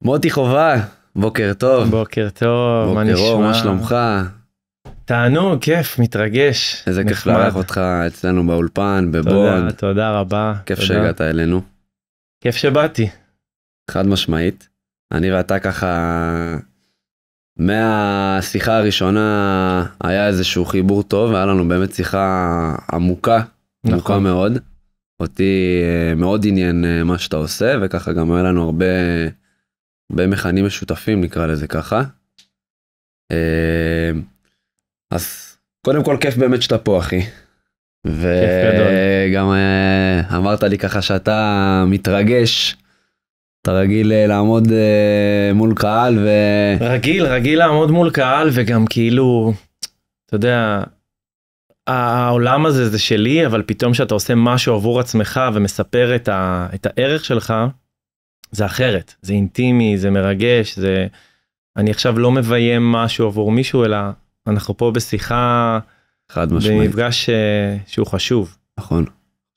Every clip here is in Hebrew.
מוטי חובה, בוקר טוב. בוקר טוב, מה בוקר נשמע? אור, מה שלומך? תענוג, כיף, מתרגש. איזה כיף נחמד. לארח אותך אצלנו באולפן, תודה, בבונד. תודה רבה. כיף תודה. שהגעת אלינו. כיף שבאתי. חד משמעית. אני ואתה ככה, מהשיחה הראשונה היה איזשהו חיבור טוב, והיה לנו באמת שיחה עמוקה, עמוקה נכון. מאוד. אותי מאוד עניין מה שאתה עושה, וככה גם היה לנו הרבה מכנים משותפים, נקרא לזה ככה. אז קודם כל כיף באמת שאתה פה, אחי. וגם אמרת לי ככה שאתה מתרגש, אתה רגיל לעמוד מול קהל רגיל לעמוד מול קהל, וגם כאילו, אתה יודע, העולם הזה זה שלי, אבל פתאום שאתה עושה משהו עבור עצמך ומספר את הערך שלך, זה אחרת, זה אינטימי, זה מרגש, אני עכשיו לא מביים משהו עבור מישהו, אלא אנחנו פה בשיחה, חד משמעית. במפגש שהוא חשוב. נכון,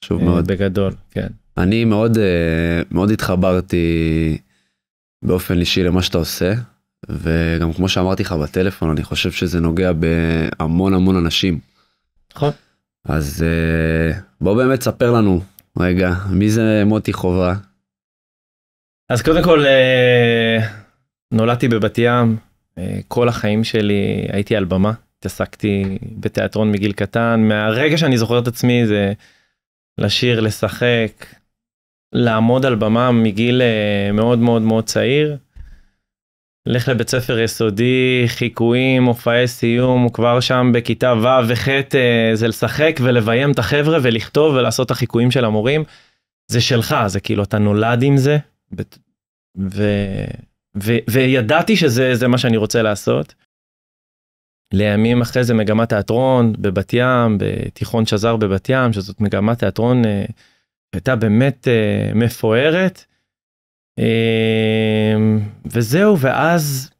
חשוב מאוד. בגדול, כן. אני מאוד התחברתי באופן אישי למה שאתה עושה, וגם כמו שאמרתי לך בטלפון, אני חושב שזה נוגע בהמון אנשים. נכון. אז בוא באמת ספר לנו רגע, מי זה מוטי חובה? אז קודם כל, נולדתי בבת ים, כל החיים שלי הייתי על במה, התעסקתי בתיאטרון מגיל קטן, מהרגע שאני זוכר את עצמי זה לשיר, לשחק, לעמוד על במה מגיל מאוד צעיר, לך לבית ספר יסודי, חיקויים, מופעי סיום, כבר שם בכיתה ו' וח' זה לשחק ולביים את החבר'ה ולכתוב ולעשות את החיקויים של המורים, זה שלך, זה כאילו אתה נולד עם זה, וידעתי שזה מה שאני רוצה לעשות. לימים אחרי זה מגמת תיאטרון בבת ים, בתיכון שזר בבת ים, שזאת מגמת תיאטרון הייתה באמת מפוארת. וזהו, ואז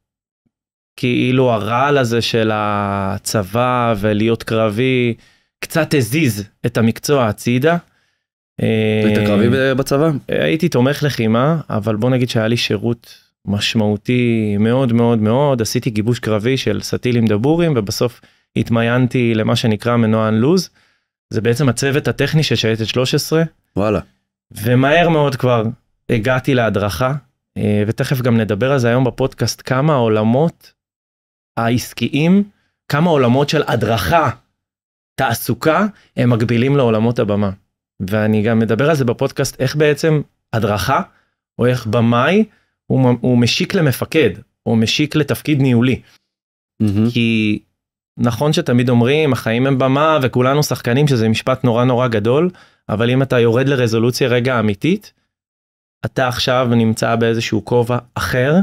כאילו הרעל הזה של הצבא ולהיות קרבי, קצת הזיז את המקצוע הצידה. היית קרבי בצבא? הייתי תומך לחימה, אבל בוא נגיד שהיה לי שירות משמעותי מאוד, עשיתי גיבוש קרבי של סטילים דבורים, ובסוף התמיינתי למה שנקרא מנוען לוז, זה בעצם הצוות הטכני של שייטת 13. וואלה. ומהר מאוד כבר הגעתי להדרכה, ותכף גם נדבר על זה היום בפודקאסט, כמה העולמות העסקיים, כמה עולמות של הדרכה, תעסוקה, הם מקבילים לעולמות הבמה. ואני גם מדבר על זה בפודקאסט, איך בעצם הדרכה, או איך במאי, הוא משיק למפקד, או משיק לתפקיד ניהולי. כי נכון שתמיד אומרים, החיים הם במה, וכולנו שחקנים, שזה משפט נורא גדול, אבל אם אתה יורד לרזולוציה רגע אמיתית, אתה עכשיו נמצא באיזשהו כובע אחר,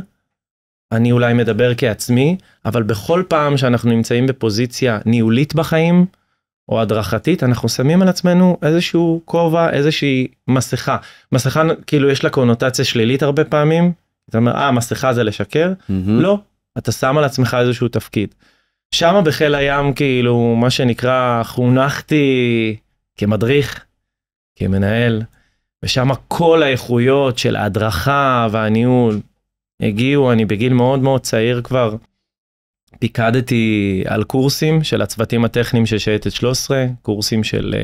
אני אולי מדבר כעצמי, אבל בכל פעם שאנחנו נמצאים בפוזיציה ניהולית בחיים, או הדרכתית, אנחנו שמים על עצמנו איזשהו כובע, איזושהי מסכה. מסכה, כאילו יש לה קונוטציה שלילית הרבה פעמים, אתה אומר, מסכה זה לשקר? לא, אתה שם על עצמך איזשהו תפקיד. שם בחיל הים, כאילו, מה שנקרא, חונכתי כמדריך, כמנהל, ושם כל האיכויות של ההדרכה והניהול הגיעו, אני בגיל מאוד צעיר כבר, פיקדתי על קורסים של הצוותים הטכניים של שייטת 13, קורסים של,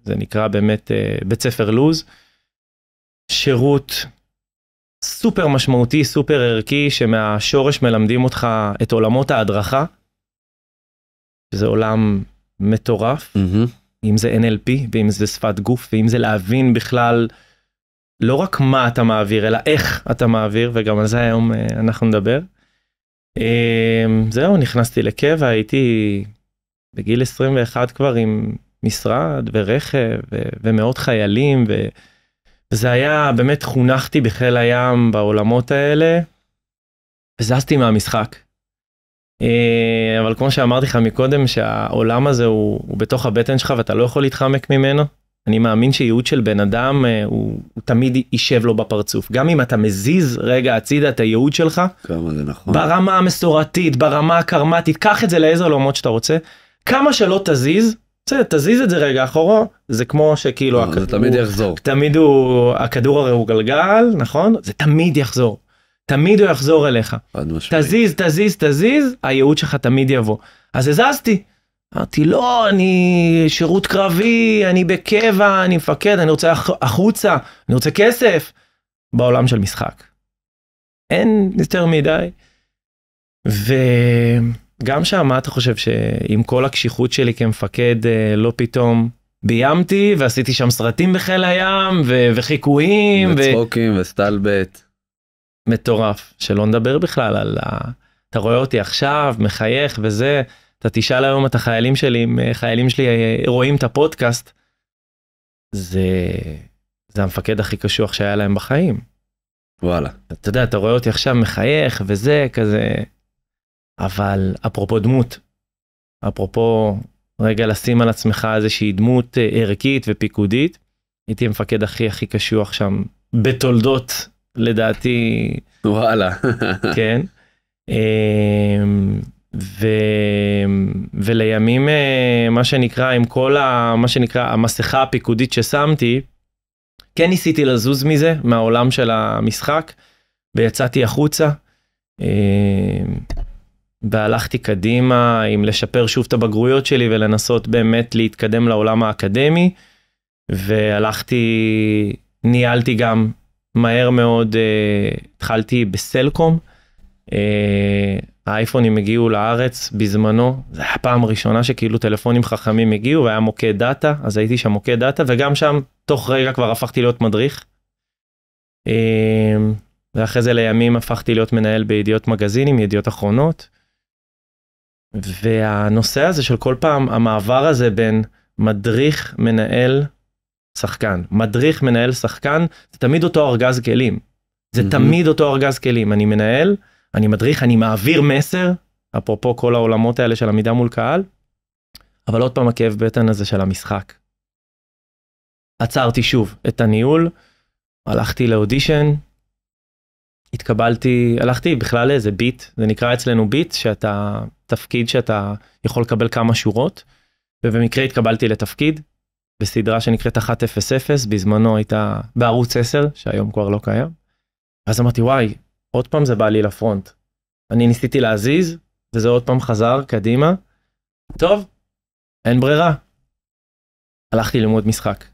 זה נקרא באמת בית ספר לוז, שירות סופר משמעותי, סופר ערכי, שמהשורש מלמדים אותך את עולמות ההדרכה, זה עולם מטורף, אם זה NLP, ואם זה שפת גוף, ואם זה להבין בכלל, לא רק מה אתה מעביר, אלא איך אתה מעביר, וגם על זה היום אנחנו נדבר. זהו, נכנסתי לקבע, הייתי בגיל 21 כבר עם משרד ורכב ומאות חיילים, וזה היה, באמת חונכתי בחיל הים בעולמות האלה, וזזתי מהמשחק. אבל כמו שאמרתי לך מקודם, שהעולם הזה הוא בתוך הבטן שלך, ואתה לא יכול להתחמק ממנו. אני מאמין שייעוד של בן אדם, הוא תמיד יישב לו בפרצוף. גם אם אתה מזיז רגע הצידה את הייעוד שלך, כמה זה נכון. ברמה המסורתית, ברמה הקרמטית, קח את זה לאיזה עולמות שאתה רוצה, כמה שלא תזיז, תזיז את זה רגע אחורה, זה כמו שכאילו, זה תמיד יחזור. הכדור הרי הוא גלגל, נכון? זה תמיד יחזור. תמיד הוא יחזור אליך. חד משמעית. תזיז, הייעוד שלך תמיד יבוא. אז הזזתי. אמרתי, לא, אני שירות קרבי, אני בקבע, אני מפקד, אני רוצה החוצה, אני רוצה כסף. בעולם של משחק. אין יותר מדי. וגם שם, מה אתה חושב שעם כל הקשיחות שלי כמפקד, לא פתאום ביימתי, ועשיתי שם סרטים בחיל הים, וחיקויים. וצחוקים וסטלבט. מטורף, שלא נדבר בכלל על אתה רואה אותי עכשיו, מחייך וזה, אתה תשאל היום את החיילים שלי, אם חיילים שלי רואים את הפודקאסט, זה המפקד הכי קשוח שהיה להם בחיים. וואלה. אתה יודע, אתה רואה אותי עכשיו מחייך וזה כזה, אבל אפרופו דמות, אפרופו רגע לשים על עצמך איזושהי דמות ערכית ופיקודית, הייתי המפקד הכי קשוח שם בתולדות, לדעתי. וואלה. כן. ולימים מה שנקרא עם כל מה שנקרא המסכה הפיקודית ששמתי, כן ניסיתי לזוז מזה מהעולם של המשחק, ויצאתי החוצה והלכתי קדימה עם לשפר שוב את הבגרויות שלי ולנסות באמת להתקדם לעולם האקדמי, והלכתי, ניהלתי גם מהר מאוד, התחלתי בסלקום, האייפונים הגיעו לארץ בזמנו, זה היה הפעם הראשונה שכאילו טלפונים חכמים הגיעו, והיה מוקד דאטה, אז הייתי שם מוקד דאטה, וגם שם תוך רגע כבר הפכתי להיות מדריך, ואחרי זה לימים הפכתי להיות מנהל בידיעות מגזינים, ידיעות אחרונות, והנושא הזה של כל פעם, המעבר הזה בין מדריך, מנהל, שחקן, מדריך, מנהל, שחקן, זה תמיד אותו ארגז כלים, זה תמיד אותו ארגז כלים, אני מנהל, אני מדריך, אני מעביר מסר, אפרופו כל העולמות האלה של עמידה מול קהל, אבל עוד פעם הכאב בטן הזה של המשחק. עצרתי שוב את הניהול, הלכתי לאודישן, התקבלתי, הלכתי בכלל לאיזה ביט, זה נקרא אצלנו ביט, שאתה, תפקיד שאתה יכול לקבל כמה שורות, ובמקרה התקבלתי לתפקיד, בסדרה שנקראת 100, בזמנו הייתה בערוץ 10, שהיום כבר לא קיים, אז אמרתי וואי, עוד פעם זה בא לי לפרונט. אני ניסיתי להזיז, וזה עוד פעם חזר קדימה. טוב, אין ברירה. הלכתי ללמוד משחק.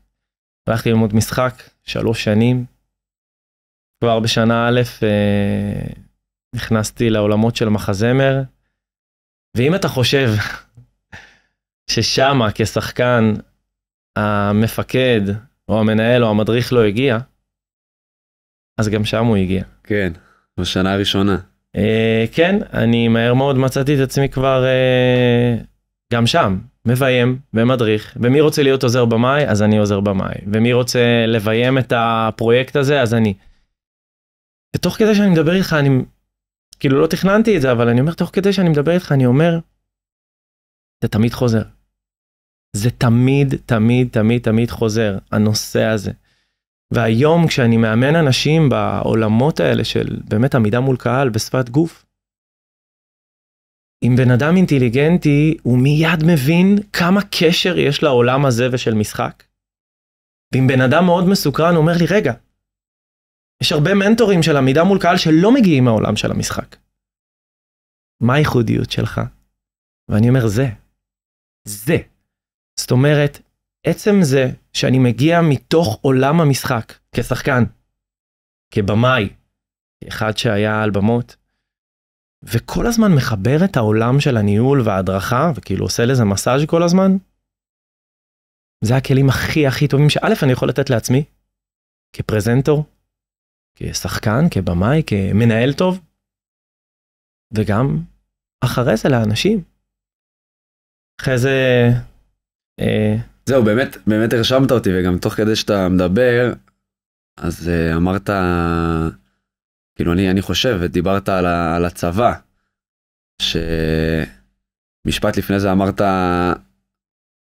3 שנים. כבר בשנה א' נכנסתי לעולמות של מחזמר. ואם אתה חושב ששמה כשחקן המפקד, או המנהל, או המדריך לא הגיע, אז גם שם הוא הגיע. כן. בשנה הראשונה. כן, אני מהר מאוד מצאתי את עצמי כבר גם שם, מביים ומדריך, ומי רוצה להיות עוזר במאי, אז אני עוזר במאי, ומי רוצה לביים את הפרויקט הזה, אז אני. ותוך כדי שאני מדבר איתך, אני כאילו לא תכננתי את זה, אבל אני אומר, תוך כדי שאני מדבר איתך, אני אומר, זה תמיד חוזר. זה תמיד חוזר, הנושא הזה. והיום כשאני מאמן אנשים בעולמות האלה של באמת עמידה מול קהל בשפת גוף, אם בן אדם אינטליגנטי הוא מיד מבין כמה קשר יש לעולם הזה ושל משחק. ואם בן אדם מאוד מסוקרן הוא אומר לי רגע, יש הרבה מנטורים של עמידה מול קהל שלא מגיעים מהעולם של המשחק. מה הייחודיות שלך? ואני אומר זה. זאת אומרת, עצם זה שאני מגיע מתוך עולם המשחק, כשחקן, כבמאי, כאחד שהיה על במות, וכל הזמן מחבר את העולם של הניהול וההדרכה, וכאילו עושה לזה מסאז' כל הזמן, זה הכלים הכי טובים שא' אני יכול לתת לעצמי, כפרזנטור, כשחקן, כבמאי, כמנהל טוב, וגם אחרי זה לאנשים. אחרי זה... זהו, באמת הרשמת אותי, וגם תוך כדי שאתה מדבר, אז אמרת, כאילו אני חושב, ודיברת על הצבא, שמשפט לפני זה אמרת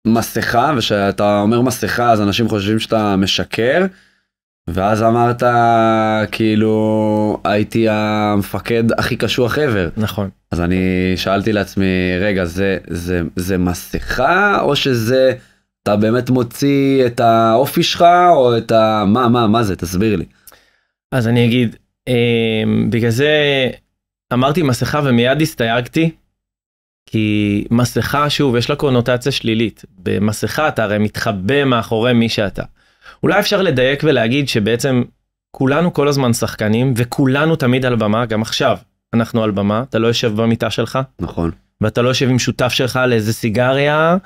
מסכה, ושאתה אומר מסכה, אז אנשים חושבים שאתה משקר, ואז אמרת, כאילו, הייתי המפקד הכי קשוח ever. נכון. אז אני שאלתי לעצמי, רגע, זה מסכה, או שזה, אתה באמת מוציא את האופי שלך, או את מה זה? תסביר לי. אז אני אגיד, בגלל זה אמרתי מסכה ומיד הסתייגתי, כי מסכה, שוב, יש לה קונוטציה שלילית. במסכה אתה הרי מתחבא מאחורי מי שאתה. אולי אפשר לדייק ולהגיד שבעצם כולנו כל הזמן שחקנים, וכולנו תמיד על במה, גם עכשיו אנחנו על במה, אתה לא יושב במיטה שלך. נכון. ואתה לא יושב עם שותף שלך לאיזה סיגריה,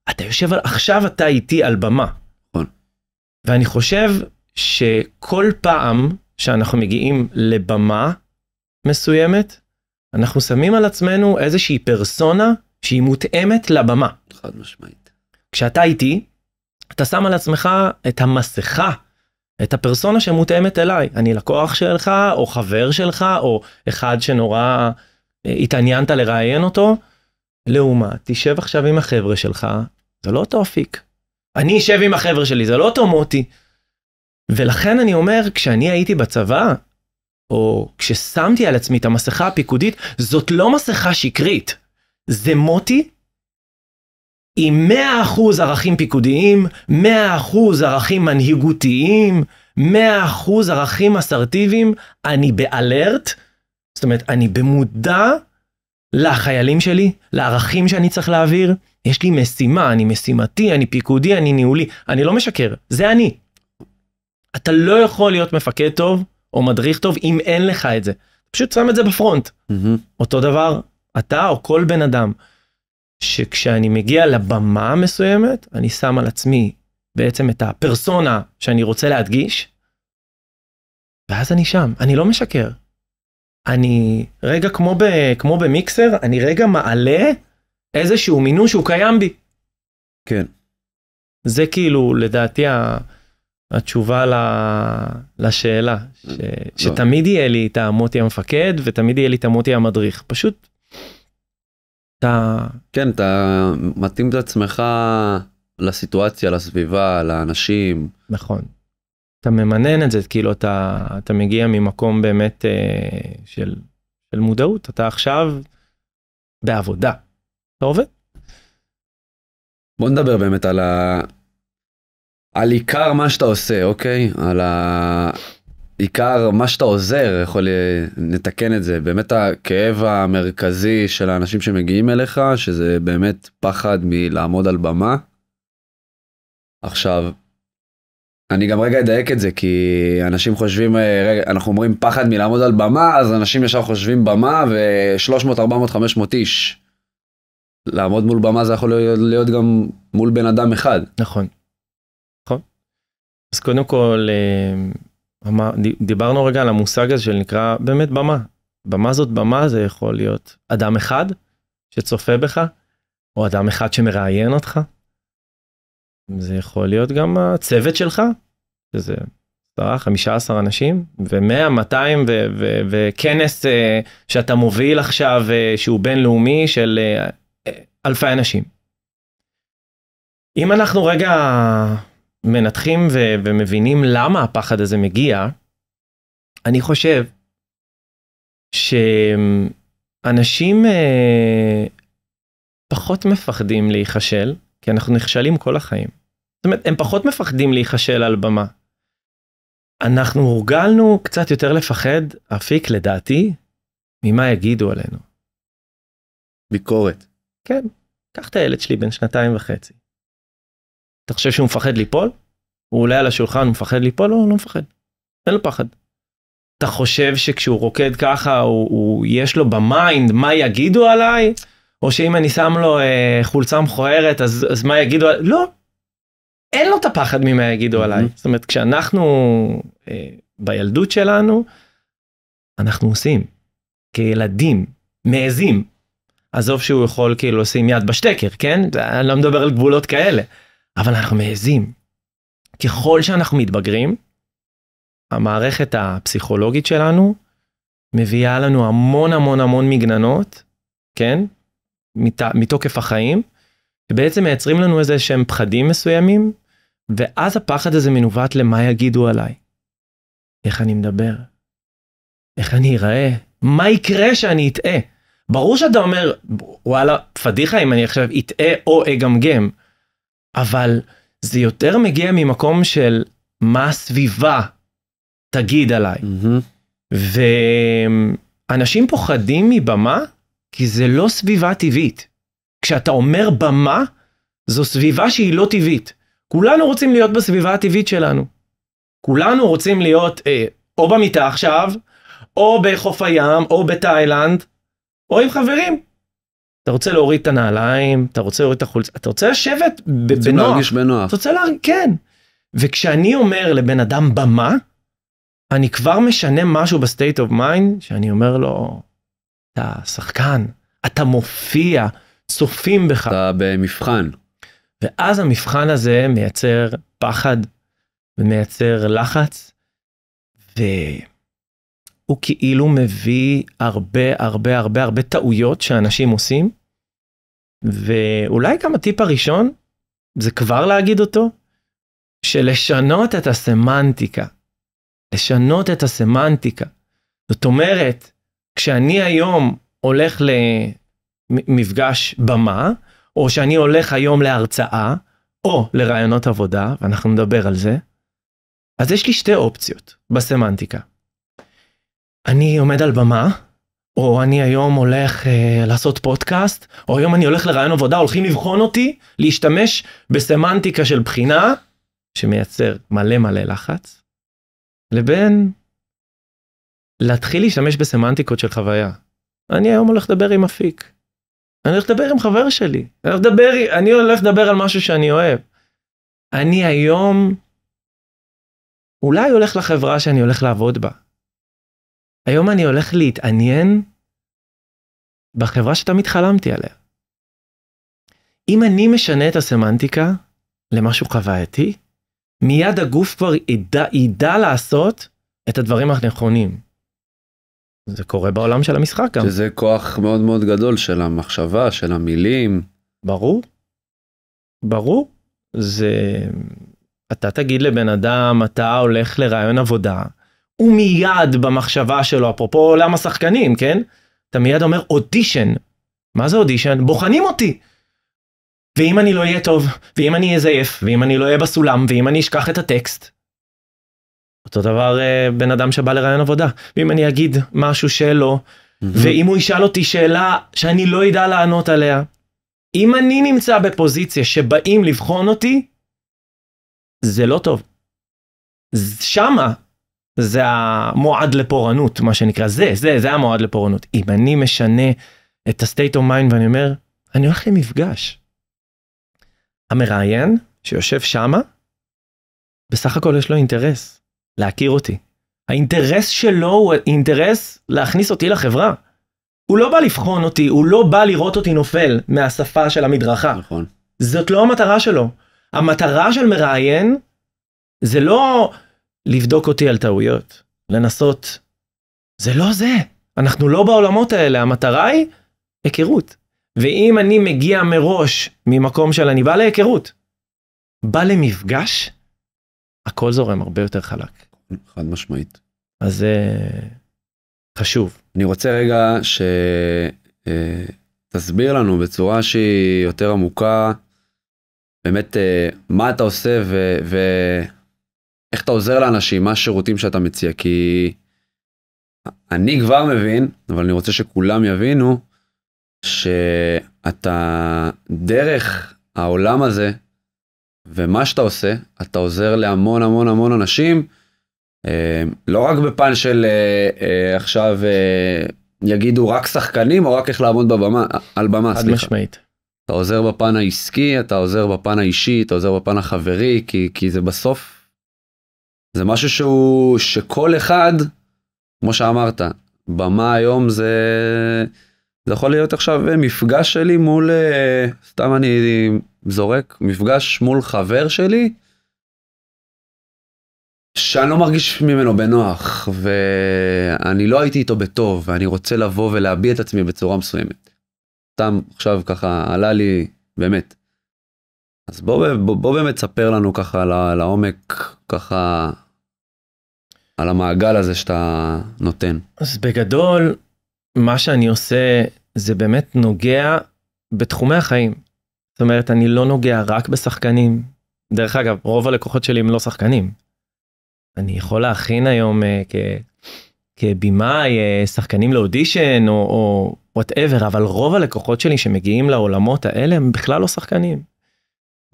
אתה יושב, עכשיו אתה איתי על במה. נכון. ואני חושב שכל פעם שאנחנו מגיעים לבמה מסוימת, אנחנו שמים על עצמנו איזושהי פרסונה שהיא מותאמת לבמה. חד משמעית. כשאתה איתי, אתה שם על עצמך את המסכה, את הפרסונה שמותאמת אליי. אני לקוח שלך, או חבר שלך, או אחד שנורא התעניינת לראיין אותו. לעומת, תשב עכשיו עם החבר'ה שלך, זה לא אותו אפיק. אני אשב עם החבר'ה שלי, זה לא אותו מוטי. ולכן אני אומר, כשאני הייתי בצבא, או כששמתי על עצמי את המסכה הפיקודית, זאת לא מסכה שקרית. זה מוטי עם 100% ערכים פיקודיים, 100% ערכים מנהיגותיים, 100% ערכים אסרטיביים. אני באלרט, זאת אומרת, אני במודע לחיילים שלי, לערכים שאני צריך להעביר. יש לי משימה, אני משימתי, אני פיקודי, אני ניהולי. אני לא משקר, זה אני. אתה לא יכול להיות מפקד טוב או מדריך טוב אם אין לך את זה. פשוט שם את זה בפרונט. אותו דבר, אתה או כל בן אדם, שכשאני מגיע לבמה מסוימת, אני שם על עצמי בעצם את הפרסונה שאני רוצה להדגיש, ואז אני שם, אני לא משקר. אני רגע כמו במיקסר, אני רגע מעלה איזשהו מינון שהוא קיים בי. כן. זה כאילו לדעתי התשובה לשאלה, שתמיד יהיה לי את המוטי המפקד, ותמיד יהיה לי את המוטי המדריך. פשוט, כן, אתה מתאים את עצמך לסיטואציה, לסביבה, לאנשים. נכון. אתה ממנן את זה, כאילו אתה מגיע ממקום באמת של מודעות, אתה עכשיו בעבודה. אתה עובד? בוא נדבר באמת על עיקר מה שאתה עושה, אוקיי? על עיקר מה שאתה עוזר, נתקן את זה. באמת הכאב המרכזי של האנשים שמגיעים אליך, שזה באמת פחד מלעמוד על במה. עכשיו, אני גם רגע אדייק את זה, כי אנשים חושבים, אנחנו אומרים פחד מלעמוד על במה, אז אנשים ישר חושבים במה, ו-300, 400, 500 איש. לעמוד מול במה זה יכול להיות גם מול בן אדם אחד. נכון. נכון. אז קודם כל, דיברנו רגע על המושג הזה שנקרא באמת במה. במה זאת במה, זה יכול להיות אדם אחד שצופה בך, או אדם אחד שמראיין אותך. זה יכול להיות גם הצוות שלך, שזה 15 אנשים, ו100, 200, וכנס שאתה מוביל עכשיו, שהוא בינלאומי של אלפי אנשים. אם אנחנו רגע מנתחים ומבינים למה הפחד הזה מגיע, אני חושב שאנשים פחות מפחדים להיחשל, כי אנחנו נכשלים כל החיים. זאת אומרת, הם פחות מפחדים להיחשל על במה. אנחנו הורגלנו קצת יותר לפחד, אפיק לדעתי, ממה יגידו עלינו. ביקורת. כן, קח את הילד שלי בן 2.5. אתה חושב שהוא מפחד ליפול? הוא עולה על השולחן, הוא מפחד ליפול? לא, לא מפחד. אין לו פחד. אתה חושב שכשהוא רוקד ככה, יש לו במיינד מה יגידו עליי? או שאם אני שם לו חולצה מכוערת, אז מה יגידו עליי? לא. אין לו את הפחד ממה יגידו עליי. זאת אומרת, כשאנחנו בילדות שלנו, אנחנו עושים כילדים, מעזים. עזוב שהוא יכול כאילו לשים יד בשטקר, כן? אני לא מדבר על גבולות כאלה. אבל אנחנו מעזים. ככל שאנחנו מתבגרים, המערכת הפסיכולוגית שלנו מביאה לנו המון המון המון מגננות, כן? מתוקף החיים, ובעצם מייצרים לנו איזה שהם פחדים מסוימים, ואז הפחד הזה מנווט למה יגידו עליי. איך אני מדבר? איך אני אראה? מה יקרה שאני אטעה? ברור שאתה אומר, וואלה, פדיחה אם אני עכשיו אטעה או אגמגם, אבל זה יותר מגיע ממקום של מה הסביבה תגיד עליי. ואנשים פוחדים מבמה, כי זה לא סביבה טבעית. כשאתה אומר במה, זו סביבה שהיא לא טבעית. כולנו רוצים להיות בסביבה הטבעית שלנו. כולנו רוצים להיות או במיטה עכשיו, או בחוף הים, או בתאילנד, או עם חברים. אתה רוצה להוריד את הנעליים, אתה רוצה להוריד את החולצה, אתה רוצה לשבת בנוח. רוצים להרגיש בנוח. אתה רוצה להרגיש, כן. וכשאני אומר לבן אדם במה, אני כבר משנה משהו בסטייט אוף מיינד, שאני אומר לו, אתה שחקן, אתה מופיע, צופים בך. אתה במבחן. ואז המבחן הזה מייצר פחד, ומייצר לחץ, והוא כאילו מביא הרבה טעויות שאנשים עושים, ואולי גם הטיפ הראשון, זה כבר להגיד אותו, שלשנות את הסמנטיקה. לשנות את הסמנטיקה. זאת אומרת, כשאני היום הולך למפגש במה, או שאני הולך היום להרצאה, או לרעיונות עבודה, ואנחנו נדבר על זה, אז יש לי שתי אופציות בסמנטיקה. אני עומד על במה, או אני היום הולך לעשות פודקאסט, או היום אני הולך לרעיון עבודה, הולכים לבחון אותי, להשתמש בסמנטיקה של בחינה, שמייצר מלא לחץ, לבין להתחיל להשתמש בסמנטיקות של חוויה. אני היום הולך לדבר עם אפיק. אני הולך לדבר עם חבר שלי. אני הולך לדבר על משהו שאני אוהב. אני היום אולי הולך לחברה שאני הולך לעבוד בה. היום אני הולך להתעניין בחברה שתמיד חלמתי עליה. אם אני משנה את הסמנטיקה למשהו חווייתי, מיד הגוף כבר ידע לעשות את הדברים הנכונים. זה קורה בעולם של המשחק גם. שזה כוח מאוד מאוד גדול של המחשבה, של המילים. ברור. אתה תגיד לבן אדם, אתה הולך לרעיון עבודה, הוא מיד במחשבה שלו, אפרופו עולם השחקנים, כן? אתה מיד אומר אודישן. מה זה אודישן? בוחנים אותי. ואם אני לא אהיה טוב, ואם אני אהיה זייף, ואם אני לא אהיה בסולם, ואם אני אשכח את הטקסט. אותו דבר בן אדם שבא לרעיון עבודה. ואם אני אגיד משהו שלא, ואם הוא ישאל אותי שאלה שאני לא ידע לענות עליה, אם אני נמצא בפוזיציה שבאים לבחון אותי, זה לא טוב. שמה זה המועד לפורענות, מה שנקרא. זה המועד לפורענות. אם אני משנה את ה-state of mind ואני אומר, אני הולך למפגש. המראיין שיושב שמה, בסך הכל יש לו אינטרס להכיר אותי. האינטרס שלו הוא אינטרס להכניס אותי לחברה. הוא לא בא לבחון אותי, הוא לא בא לראות אותי נופל מהשפה של המדרכה. נכון. זאת לא המטרה שלו. המטרה של מראיין זה לא לבדוק אותי על טעויות, לנסות. זה לא זה. אנחנו לא בעולמות האלה. המטרה היא היכרות. ואם אני מגיע מראש ממקום של אני בא להיכרות, בא למפגש, הכל זורם הרבה יותר חלק. חד משמעית. אז זה חשוב. אני רוצה רגע שתסביר לנו בצורה שהיא יותר עמוקה, באמת מה אתה עושה ואיך אתה עוזר לאנשים, מה השירותים שאתה מציע, כי אני כבר מבין, אבל אני רוצה שכולם יבינו, שאתה דרך העולם הזה, ומה שאתה עושה, אתה עוזר להמון אנשים, לא רק בפן של עכשיו יגידו רק שחקנים, או רק איך לעמוד על במה, עד משמעית. אתה עוזר בפן העסקי, אתה עוזר בפן האישי, אתה עוזר בפן החברי, כי זה בסוף, זה משהו שכל אחד, כמו שאמרת, במה היום זה יכול להיות עכשיו מפגש שלי מול, סתם אני זורק, מפגש מול חבר שלי, שאני לא מרגיש ממנו בנוח, ואני לא הייתי איתו בטוב, ואני רוצה לבוא ולהביע את עצמי בצורה מסוימת. סתם עכשיו ככה עלה לי, באמת. אז בוא באמת ספר לנו ככה לעומק, ככה על המעגל הזה שאתה נותן. אז בגדול, מה שאני עושה זה באמת נוגע בתחומי החיים. זאת אומרת, אני לא נוגע רק בשחקנים. דרך אגב, רוב הלקוחות שלי הם לא שחקנים. אני יכול להכין היום כבימאי, שחקנים לאודישן או whatever, אבל רוב הלקוחות שלי שמגיעים לעולמות האלה הם בכלל לא שחקנים.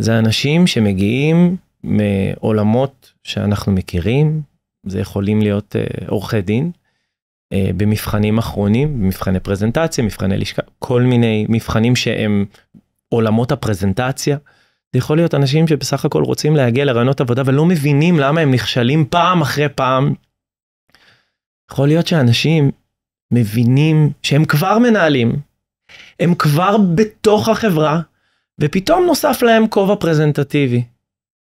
זה אנשים שמגיעים מעולמות שאנחנו מכירים, זה יכולים להיות עורכי דין, במבחנים אחרונים, במבחני פרזנטציה, מבחני לשכה, כל מיני מבחנים שהם עולמות הפרזנטציה. זה יכול להיות אנשים שבסך הכל רוצים להגיע לרעיונות עבודה ולא מבינים למה הם נכשלים פעם אחרי פעם. יכול להיות שאנשים מבינים שהם כבר מנהלים, הם כבר בתוך החברה, ופתאום נוסף להם כובע פרזנטטיבי.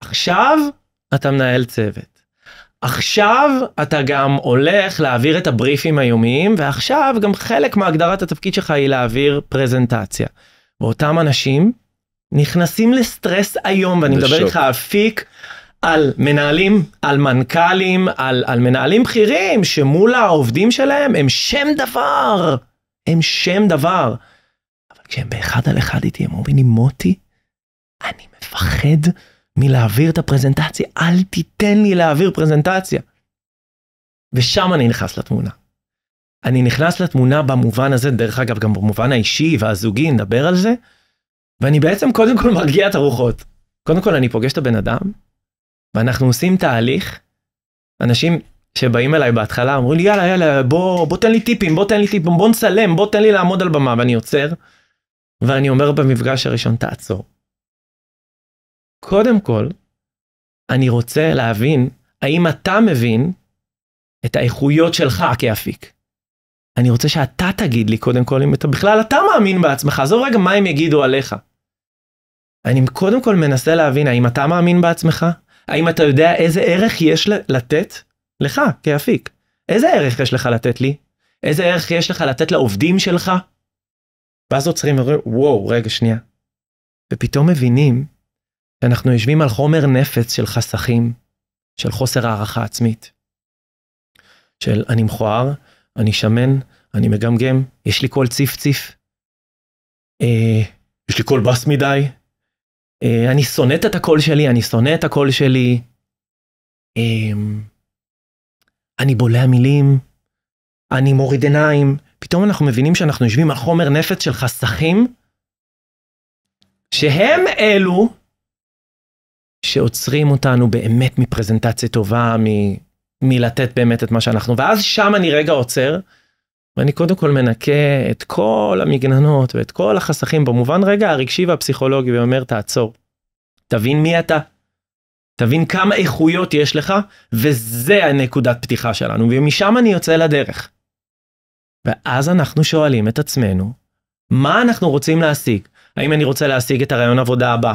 עכשיו אתה מנהל צוות. עכשיו אתה גם הולך להעביר את הבריפים היומיים, ועכשיו גם חלק מהגדרת התפקיד שלך היא להעביר פרזנטציה. ואותם אנשים נכנסים לסטרס היום, ואני מדבר איתך אפיק על מנהלים, על מנכ"לים, על מנהלים בכירים, שמול העובדים שלהם הם שם דבר. הם שם דבר. אבל כשהם באחד על אחד איתי, הם אומרים לי, מוטי, אני מפחד מלהעביר את הפרזנטציה, אל תיתן לי להעביר פרזנטציה. ושם אני נכנס לתמונה. אני נכנס לתמונה במובן הזה, דרך אגב גם במובן האישי והזוגי, נדבר על זה, ואני בעצם קודם כל מרגיע את הרוחות. קודם כל אני פוגש את הבן אדם, ואנחנו עושים תהליך, אנשים שבאים אליי בהתחלה, אמרו לי יאללה, בוא תן לי טיפים, בוא נצלם, בוא תן לי לעמוד על במה, ואני יוצר, ואני אומר במפגש הראשון, תעצור. קודם כל, אני רוצה להבין, האם אתה מבין את האיכויות שלך כאפיק. אני רוצה שאתה תגיד לי קודם כל, אם אתה בכלל אתה מאמין בעצמך, זו רגע מה הם יגידו עליך. אני קודם כל מנסה להבין, האם אתה מאמין בעצמך? האם אתה יודע איזה ערך יש לתת לך כאפיק? איזה ערך יש לך לתת לי? איזה ערך יש לך לתת לעובדים שלך? ואז עוצרים ואומרים, וואו, רגע שנייה. ופתאום מבינים, שאנחנו יושבים על חומר נפץ של חסכים, של חוסר הערכה עצמית. של אני מכוער, אני שמן, אני מגמגם, יש לי קול ציף, יש לי קול בס מדי, אני שונאת את הקול שלי, אני בולע מילים, אני מוריד עיניים. פתאום אנחנו מבינים שאנחנו יושבים על חומר נפץ של חסכים, שהם אלו שעוצרים אותנו באמת מפרזנטציה טובה, מלתת באמת את מה שאנחנו, ואז שם אני רגע עוצר, ואני קודם כל מנקה את כל המגננות ואת כל החסכים, במובן רגע הרגשי והפסיכולוגי, ואומר תעצור, תבין מי אתה, תבין כמה איכויות יש לך, וזה הנקודת פתיחה שלנו, ומשם אני יוצא לדרך. ואז אנחנו שואלים את עצמנו, מה אנחנו רוצים להשיג? האם אני רוצה להשיג את הרעיון עבודה הבא?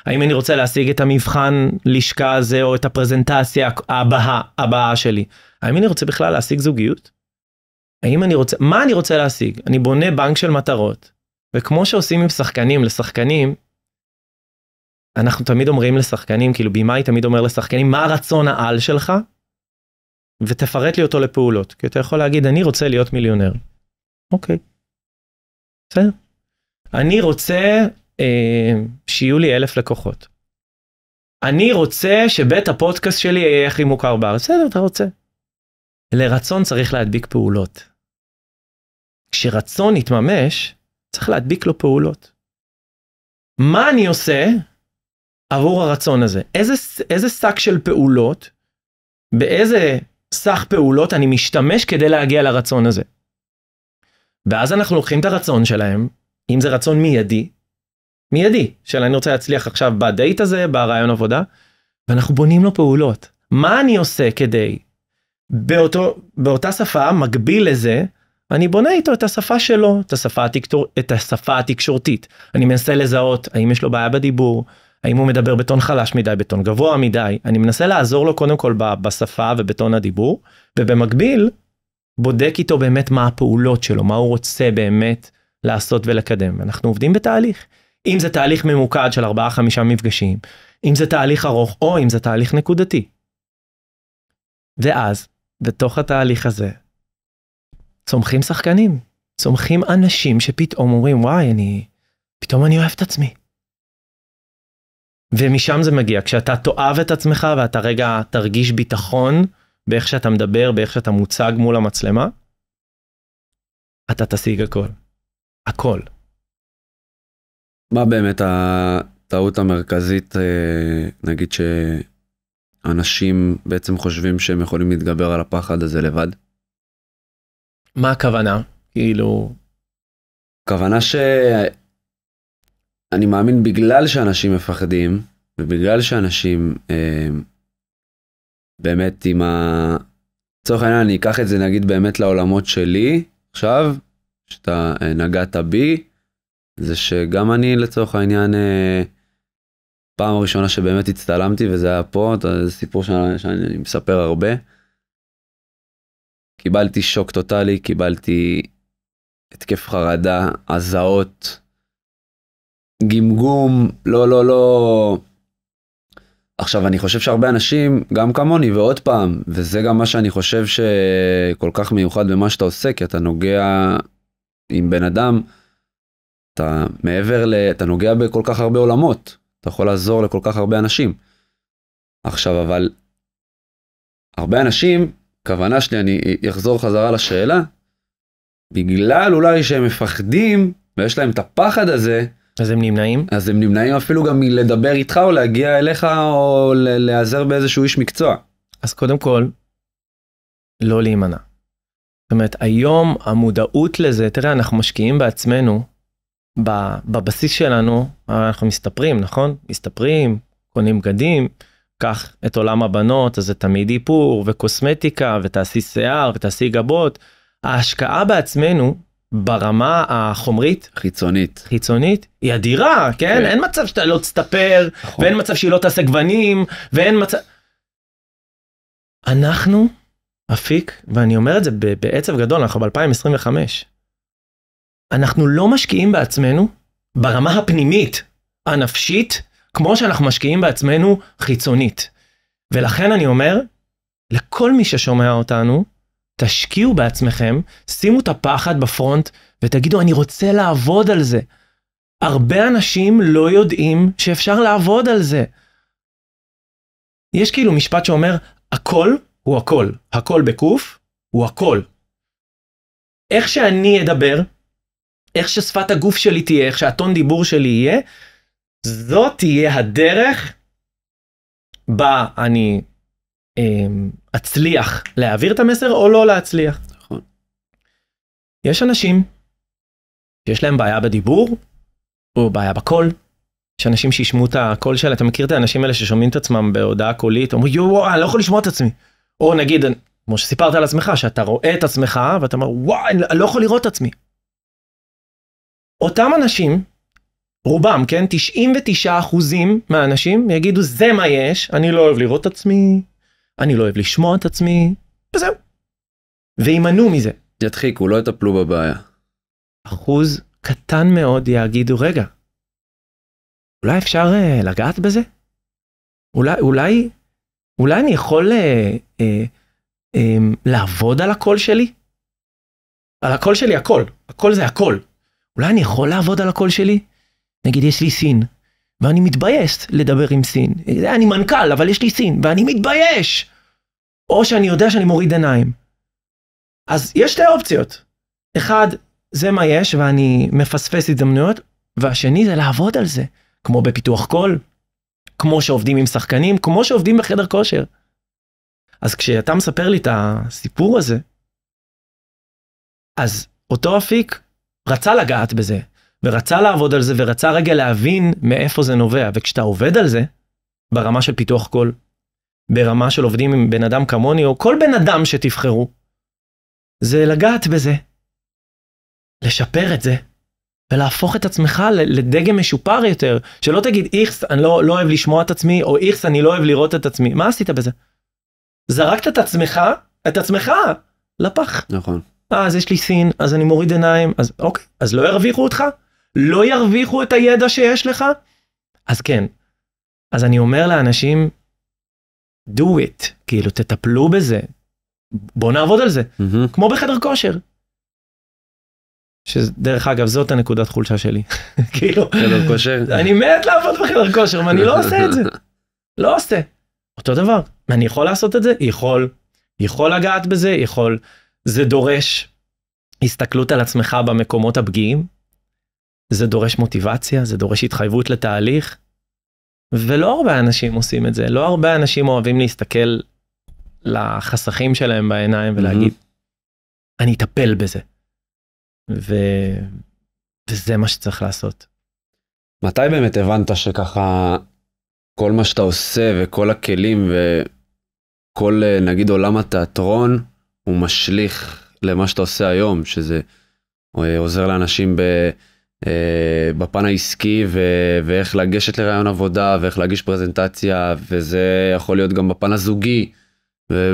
האם אני רוצה להשיג את המבחן לשכה הזה, או את הפרזנטציה הבאה שלי? האם אני רוצה בכלל להשיג זוגיות? מה אני רוצה להשיג? אני בונה בנק של מטרות, וכמו שעושים עם שחקנים לשחקנים, אנחנו תמיד אומרים לשחקנים, כאילו בימאי תמיד אומר לשחקנים, מה הרצון העל שלך? ותפרט לי אותו לפעולות, כי אתה יכול להגיד, אני רוצה להיות מיליונר. אוקיי. בסדר. אני רוצה שיהיו לי 1,000 לקוחות. אני רוצה שבית הפודקאסט שלי יהיה הכי מוכר בארץ. בסדר, אתה רוצה. לרצון צריך להדביק פעולות. כשרצון יתממש, צריך להדביק לו פעולות. מה אני עושה עבור הרצון הזה? איזה סק של פעולות, באיזה סך פעולות אני משתמש כדי להגיע לרצון הזה? ואז אנחנו לוקחים את הרצון שלהם, אם זה רצון מיידי, של אני רוצה להצליח עכשיו בדייט הזה, ברעיון עבודה, ואנחנו בונים לו פעולות. מה אני עושה כדי, באותה שפה, מקביל לזה, אני בונה איתו את השפה שלו, את השפה התקשורתית. אני מנסה לזהות, האם יש לו בעיה בדיבור, האם הוא מדבר בטון חלש מדי, בטון גבוה מדי, אני מנסה לעזור לו קודם כל בשפה ובטון הדיבור, ובמקביל, בודק איתו באמת מה הפעולות שלו, מה הוא רוצה באמת לעשות ולקדם. אנחנו עובדים בתהליך. אם זה תהליך ממוקד של 4-5 מפגשים, אם זה תהליך ארוך, או אם זה תהליך נקודתי. ואז, בתוך התהליך הזה, צומחים שחקנים, צומחים אנשים שפתאום אומרים, וואי, פתאום אני אוהב את עצמי. ומשם זה מגיע, כשאתה תאהב את עצמך, ואתה רגע תרגיש ביטחון, באיך שאתה מדבר, באיך שאתה מוצג מול המצלמה, אתה תשיג הכל. הכל. מה באמת הטעות המרכזית, נגיד שאנשים בעצם חושבים שהם יכולים להתגבר על הפחד הזה לבד? מה הכוונה? כאילו... הכוונה שאני מאמין בגלל שאנשים מפחדים, ובגלל שאנשים באמת עם לצורך העניין אני אקח את זה נגיד באמת לעולמות שלי, עכשיו, שאתה נגעת בי, זה שגם אני לצורך העניין, פעם הראשונה שבאמת הצטלמתי וזה היה פה, זה סיפור שאני מספר הרבה, קיבלתי שוק טוטלי, קיבלתי התקף חרדה, הזעות, גמגום, לא. עכשיו אני חושב שהרבה אנשים, גם כמוני ועוד פעם, וזה גם מה שאני חושב שכל כך מיוחד במה שאתה עושה, כי אתה נוגע עם בן אדם, אתה נוגע בכל כך הרבה עולמות, אתה יכול לעזור לכל כך הרבה אנשים. עכשיו אבל, הרבה אנשים, כוונה שלי, אני אחזור חזרה לשאלה, בגלל אולי שהם מפחדים, ויש להם את הפחד הזה, אז הם נמנעים? אז הם נמנעים אפילו גם מלדבר איתך, או להגיע אליך, או להיעזר באיזשהו איש מקצוע. אז קודם כל, לא להימנע. זאת אומרת, היום המודעות לזה, תראה, אנחנו משקיעים בעצמנו, בבסיס שלנו, אנחנו מסתפרים, נכון? מסתפרים, קונים בגדים, קח את עולם הבנות, אז זה תמיד איפור, וקוסמטיקה, ותעשי שיער, ותעשי גבות. ההשקעה בעצמנו, ברמה החומרית, חיצונית, היא אדירה, כן? אין מצב שאתה לא תסתפר, ואין מצב שהיא לא תעשה גוונים, ואין מצב... אנחנו, אפיק, ואני אומר את זה בעצב גדול, אנחנו ב-2025, אנחנו לא משקיעים בעצמנו ברמה הפנימית, הנפשית, כמו שאנחנו משקיעים בעצמנו חיצונית. ולכן אני אומר, לכל מי ששומע אותנו, תשקיעו בעצמכם, שימו את הפחד בפרונט, ותגידו, אני רוצה לעבוד על זה. הרבה אנשים לא יודעים שאפשר לעבוד על זה. יש כאילו משפט שאומר, הכל הוא הכל. הכל בקוף הוא הכל. איך שאני אדבר, איך ששפת הגוף שלי תהיה, איך שהטון דיבור שלי יהיה, זאת תהיה הדרך בה אני אצליח להעביר את המסר או לא להצליח. נכון. יש אנשים שיש להם בעיה בדיבור או בעיה בקול. יש אנשים שישמעו את הקול שלה, אתה מכיר את האנשים האלה ששומעים את עצמם בהודעה קולית, אומרים יואו, אני לא יכול לשמוע את עצמי. או נגיד, כמו שסיפרת על עצמך, שאתה רואה את עצמך ואתה אומר וואי, אני לא יכול לראות את עצמי. אותם אנשים, רובם, כן, 99% מהאנשים יגידו זה מה יש, אני לא אוהב לראות את עצמי, אני לא אוהב לשמוע את עצמי, וזהו. וימנעו מזה. ידחיקו, לא יטפלו בבעיה. אחוז קטן מאוד יגידו, רגע, אולי אפשר לגעת בזה? אולי אני יכול לעבוד על הקול שלי? על הקול שלי הכל, הכל זה הכל. אולי אני יכול לעבוד על הקול שלי? נגיד יש לי סין, ואני מתבייש לדבר עם סין. אני מנכ"ל, אבל יש לי סין, ואני מתבייש. או שאני יודע שאני מוריד עיניים. אז יש שתי אופציות. אחד, זה מה יש, ואני מפספס הזדמנויות, והשני זה לעבוד על זה. כמו בפיתוח קול, כמו שעובדים עם שחקנים, כמו שעובדים בחדר כושר. אז כשאתה מספר לי את הסיפור הזה, אז אותו אפיק רצה לגעת בזה, ורצה לעבוד על זה, ורצה רגע להבין מאיפה זה נובע. וכשאתה עובד על זה, ברמה של פיתוח קול, ברמה של עובדים עם בן אדם כמוני, או כל בן אדם שתבחרו, זה לגעת בזה, לשפר את זה, ולהפוך את עצמך לדגם משופר יותר, שלא תגיד, איכס, אני לא אוהב לשמוע את עצמי, או איכס, אני לא אוהב לראות את עצמי. מה עשית בזה? זרקת את עצמך לפח. נכון. אז יש לי סין, אז אני מוריד עיניים, אז אוקיי, אז לא ירוויחו אותך? לא ירוויחו את הידע שיש לך? אז כן. אז אני אומר לאנשים, do it, כאילו תטפלו בזה, בוא נעבוד על זה, כמו בחדר כושר. שדרך אגב, זאת הנקודת חולשה שלי. כאילו, חדר כושר? אני מת לעבוד בחדר כושר, ואני לא עושה את זה. לא עושה. אותו דבר. אני יכול לעשות את זה? יכול. יכול לגעת בזה, יכול, זה דורש הסתכלות על עצמך במקומות הפגיעים, זה דורש מוטיבציה, זה דורש התחייבות לתהליך, ולא הרבה אנשים עושים את זה, לא הרבה אנשים אוהבים להסתכל לחסכים שלהם בעיניים ולהגיד, אני אטפל בזה. וזה מה שצריך לעשות. מתי באמת הבנת שככה כל מה שאתה עושה וכל הכלים וכל נגיד עולם התיאטרון הוא משליך למה שאתה עושה היום, שזה עוזר לאנשים בפן העסקי ואיך לגשת לרעיון עבודה ואיך להגיש פרזנטציה, וזה יכול להיות גם בפן הזוגי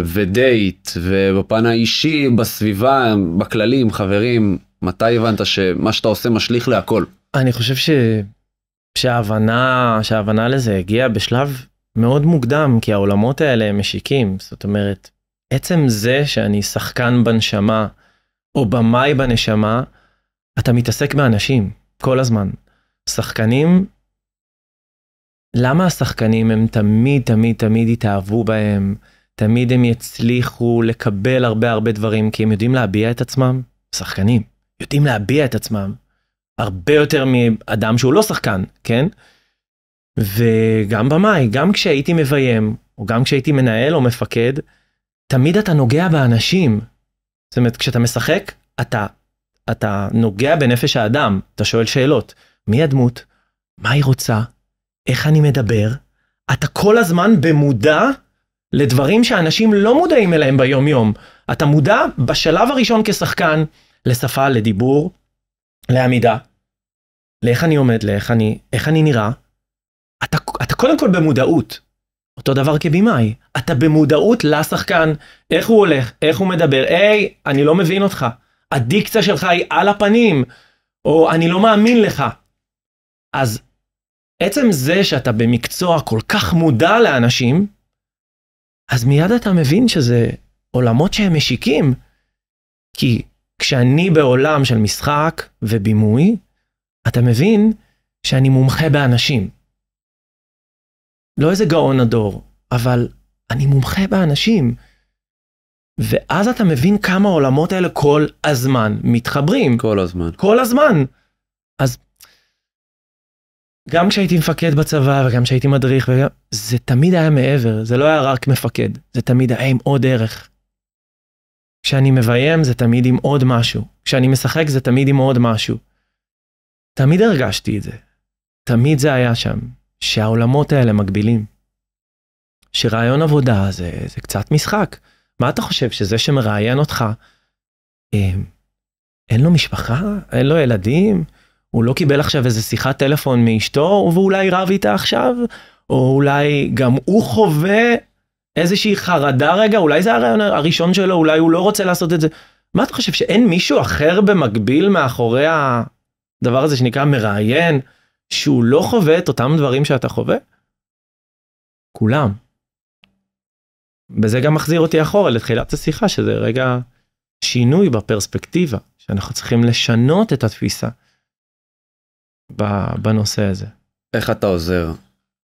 ודייט ובפן האישי, בסביבה, בכללים, חברים. מתי הבנת שמה שאתה עושה משליך להכל? אני חושב שההבנה לזה הגיעה בשלב מאוד מוקדם, כי העולמות האלה הם משיקים. זאת אומרת, עצם זה שאני שחקן בנשמה, או במאי בנשמה, אתה מתעסק באנשים, כל הזמן. שחקנים, למה השחקנים הם תמיד התאהבו בהם, תמיד הם יצליחו לקבל הרבה דברים, כי הם יודעים להביע את עצמם, שחקנים, יודעים להביע את עצמם, הרבה יותר מאדם שהוא לא שחקן, כן? וגם במאי, גם כשהייתי מביים, או גם כשהייתי מנהל או מפקד, תמיד אתה נוגע באנשים. זאת אומרת, כשאתה משחק, אתה נוגע בנפש האדם, אתה שואל שאלות, מי הדמות? מה היא רוצה? איך אני מדבר? אתה כל הזמן במודע לדברים שאנשים לא מודעים אליהם ביום יום. אתה מודע בשלב הראשון כשחקן, לשפה, לדיבור, לעמידה, לאיך אני עומד, איך אני נראה. אתה קודם כל במודעות. אותו דבר כבימאי, אתה במודעות לשחקן, איך הוא הולך, איך הוא מדבר, היי, אני לא מבין אותך, הדיקציה שלך היא על הפנים, או אני לא מאמין לך. אז עצם זה שאתה במקצוע כל כך מודע לאנשים, אז מיד אתה מבין שזה עולמות שהם משיקים, כי כשאני בעולם של משחק ובימוי, אתה מבין שאני מומחה באנשים. לא איזה גאון הדור, אבל אני מומחה באנשים. ואז אתה מבין כמה העולמות האלה כל הזמן מתחברים. כל הזמן. אז גם כשהייתי מפקד בצבא וגם כשהייתי מדריך, זה תמיד היה מעבר, זה לא היה רק מפקד, זה תמיד היה עם עוד ערך. כשאני מביים זה תמיד עם עוד משהו. כשאני משחק זה תמיד עם עוד משהו. תמיד הרגשתי את זה. תמיד זה היה שם. שהעולמות האלה מגבילים. שרעיון עבודה זה קצת משחק. מה אתה חושב? שזה שמראיין אותך, אין לו משפחה? אין לו ילדים? הוא לא קיבל עכשיו איזה שיחת טלפון מאשתו, ואולי רב איתה עכשיו? או אולי גם הוא חווה איזושהי חרדה רגע? אולי זה הרעיון הראשון שלו, אולי הוא לא רוצה לעשות את זה. מה אתה חושב? שאין מישהו אחר במקביל מאחורי הדבר הזה שנקרא מראיין, שהוא לא חווה את אותם דברים שאתה חווה? כולם. וזה גם מחזיר אותי אחורה לתחילת השיחה, שזה רגע שינוי בפרספקטיבה, שאנחנו צריכים לשנות את התפיסה בנושא הזה. איך אתה עוזר?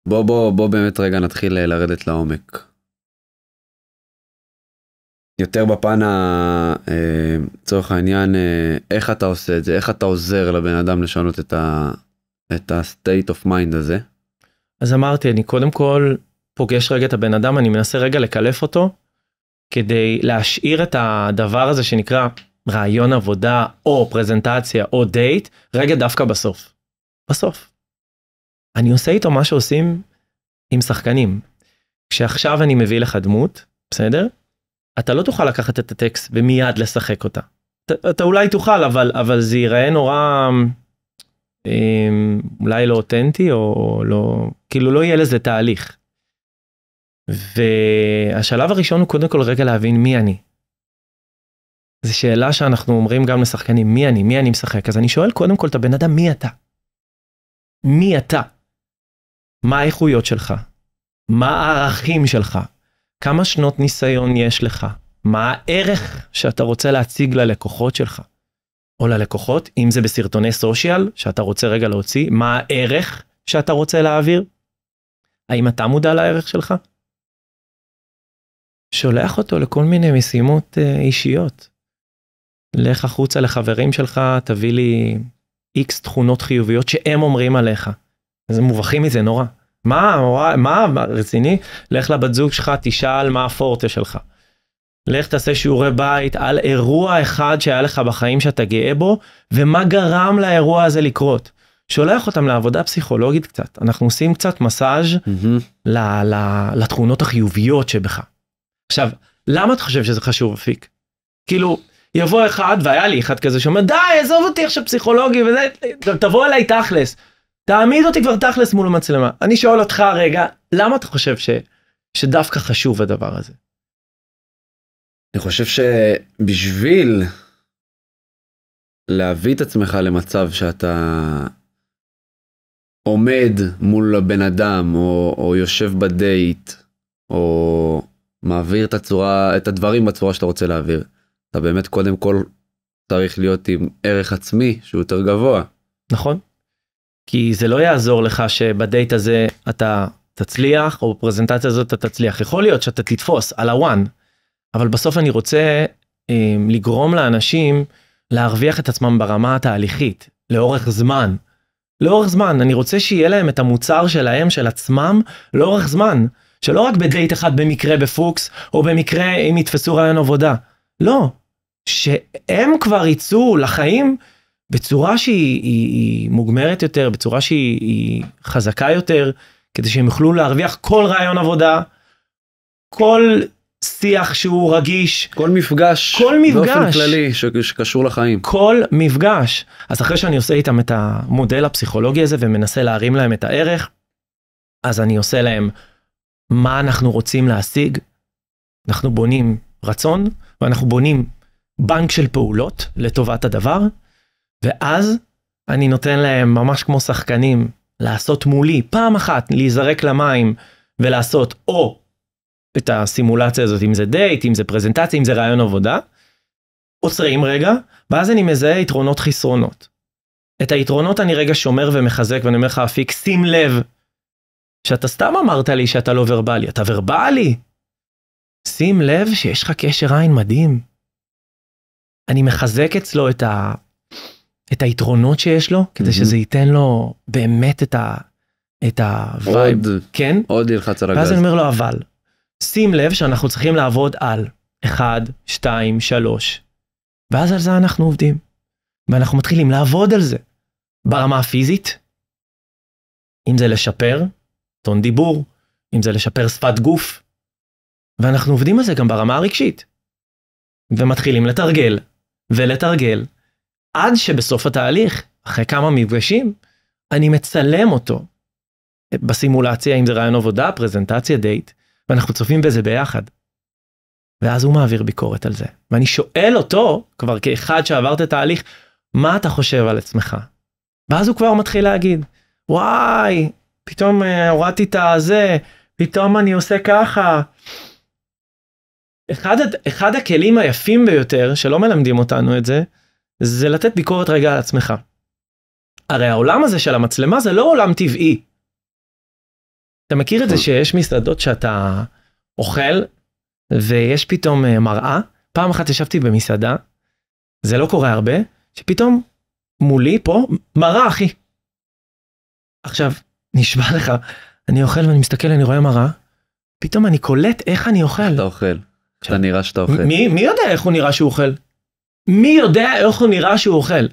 בוא באמת רגע נתחיל לרדת לעומק. יותר בפן צורך העניין, איך אתה עושה את זה? איך אתה עוזר לבן אדם לשנות את ה-state of mind הזה? אז אמרתי, אני קודם כל פוגש רגע את הבן אדם, אני מנסה רגע לקלף אותו, כדי להשאיר את הדבר הזה שנקרא רעיון עבודה, או פרזנטציה, או דייט, רגע דווקא בסוף. בסוף. אני עושה איתו מה שעושים עם שחקנים. כשעכשיו אני מביא לך דמות, בסדר? אתה לא תוכל לקחת את הטקסט ומיד לשחק אותה. אתה אולי תוכל, אבל זה ייראה נורא, אולי לא אותנטי, או לא, כאילו לא יהיה לזה תהליך. והשלב הראשון הוא קודם כל רגע להבין מי אני. זו שאלה שאנחנו אומרים גם לשחקנים, מי אני משחק? אז אני שואל קודם כל את הבן אדם, מי אתה? מי אתה? מה האיכויות שלך? מה הערכים שלך? כמה שנות ניסיון יש לך? מה הערך שאתה רוצה להציג ללקוחות שלך? או ללקוחות, אם זה בסרטוני סושיאל, שאתה רוצה רגע להוציא, מה הערך שאתה רוצה להעביר? האם אתה מודע לערך שלך? שולח אותו לכל מיני משימות אישיות. לך החוצה לחברים שלך, תביא לי איקס תכונות חיוביות שהם אומרים עליך. אז הם מובכים מזה נורא. מה, רציני? לך לבת זוג שלך, תשאל מה הפורטה שלך. לך תעשה שיעורי בית על אירוע אחד שהיה לך בחיים שאתה גאה בו, ומה גרם לאירוע הזה לקרות. שולח אותם לעבודה פסיכולוגית קצת. אנחנו עושים קצת מסאז' לתכונות החיוביות שבך. עכשיו, למה אתה חושב שזה חשוב, אפיק? כאילו, יבוא אחד, והיה לי אחד כזה שאומר, די, עזוב אותי עכשיו פסיכולוגי, וזה, תבוא אליי תכלס. תעמיד אותי כבר תכלס מול המצלמה. אני שואל אותך רגע, למה אתה חושב שדווקא חשוב הדבר הזה? אני חושב שבשביל להביא את עצמך למצב שאתה עומד מול הבן אדם, או יושב בדייט, או מעביר את הדברים בצורה שאתה רוצה להעביר. אתה באמת קודם כל צריך להיות עם ערך עצמי שהוא יותר גבוה. נכון. כי זה לא יעזור לך שבדייט הזה אתה תצליח, או בפרזנטציה הזאת אתה תצליח. יכול להיות שאתה תתפוס על הוואן, אבל בסוף אני רוצה לגרום לאנשים להרוויח את עצמם ברמה התהליכית, לאורך זמן. לאורך זמן, אני רוצה שיהיה להם את המוצר שלהם, של עצמם, לאורך זמן. שלא רק בדייט אחד במקרה בפוקס, או במקרה אם יתפסו רעיון עבודה. לא. שהם כבר יצאו לחיים בצורה שהיא מוגמרת יותר, בצורה שהיא חזקה יותר, כדי שהם יוכלו להרוויח כל רעיון עבודה, כל שיח שהוא רגיש, כל מפגש באופן כללי שקשור לחיים. כל מפגש. אז אחרי שאני עושה איתם את המודל הפסיכולוגי הזה, ומנסה להרים להם את הערך, אז אני עושה להם מה אנחנו רוצים להשיג. אנחנו בונים רצון, ואנחנו בונים בנק של פעולות לטובת הדבר, ואז אני נותן להם ממש כמו שחקנים, לעשות מולי, פעם אחת להיזרק למים, ולעשות או את הסימולציה הזאת, אם זה דייט, אם זה פרזנטציה, אם זה רעיון עבודה, עוצרים רגע, ואז אני מזהה יתרונות חסרונות. את היתרונות אני רגע שומר ומחזק, ואני אומר לך, אפיק, שים לב, שאתה סתם אמרת לי שאתה לא ורבלי, אתה ורבלי. שים לב שיש לך קשר עין מדהים. אני מחזק אצלו את היתרונות שיש לו, כדי שזה ייתן לו באמת את הווייב. כן? עוד ילחץ על הגז. ואז אני אומר לו, אבל, שים לב שאנחנו צריכים לעבוד על 1, 2, 3, ואז על זה אנחנו עובדים. ואנחנו מתחילים לעבוד על זה. ברמה הפיזית, אם זה לשפר טון דיבור, אם זה לשפר שפת גוף, ואנחנו עובדים על זה גם ברמה הרגשית. ומתחילים לתרגל, ולתרגל, עד שבסוף התהליך, אחרי כמה מפגשים, אני מצלם אותו בסימולציה, אם זה רעיון עבודה, פרזנטציה, דייט, ואנחנו צופים בזה ביחד. ואז הוא מעביר ביקורת על זה. ואני שואל אותו, כבר כאחד שעברת את התהליך, מה אתה חושב על עצמך? ואז הוא כבר מתחיל להגיד, וואי, פתאום הורדתי את הזה, פתאום אני עושה ככה. אחד הכלים היפים ביותר, שלא מלמדים אותנו את זה, זה לתת ביקורת רגע על עצמך. הרי העולם הזה של המצלמה זה לא עולם טבעי. אתה מכיר את זה שיש מסעדות שאתה אוכל, ויש פתאום מראה? פעם אחת ישבתי במסעדה, זה לא קורה הרבה, שפתאום מולי פה מראה, אחי. עכשיו, נשבע לך, אני אוכל ואני מסתכל, אני רואה מראה, פתאום אני קולט איך אני אוכל. אתה אוכל, אתה נראה שאתה אוכל. מי יודע איך הוא נראה שהוא אוכל? מי יודע איך הוא נראה שהוא אוכל?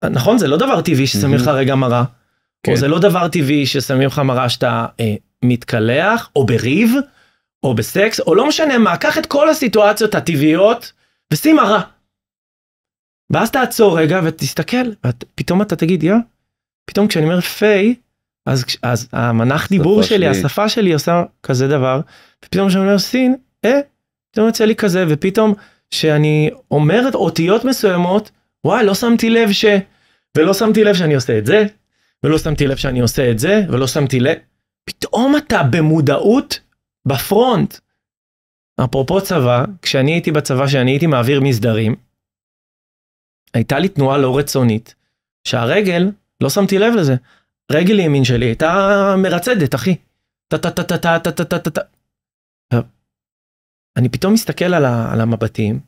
נכון, זה לא דבר טבעי ששמים לך רגע מראה, או זה לא דבר טבעי ששמים לך מראה שאתה מתקלח, או בריב, או בסקס, או לא משנה מה, קח את כל הסיטואציות הטבעיות, ושים מראה. ואז תעצור רגע ותסתכל, ופתאום אתה תגיד, פתאום כשאני אומר פיי, אז המנח דיבור שלי, השפה שלי עושה כזה דבר, ופתאום כשאני אומר סין, פתאום יוצא לי כזה, ופתאום שאני אומרת אותיות מסוימות, וואי, לא שמתי לב ולא שמתי לב שאני עושה את זה, ולא שמתי לב שאני עושה את זה, ולא שמתי לב, פתאום אתה במודעות בפרונט. אפרופו צבא, כשאני הייתי בצבא, שאני הייתי מעביר מסדרים, הייתה לי תנועה לא רצונית, שהרגל, לא שמתי לב לזה, רגל ימין שלי הייתה מרצדת, אחי. אני פתאום מסתכל על המבטים,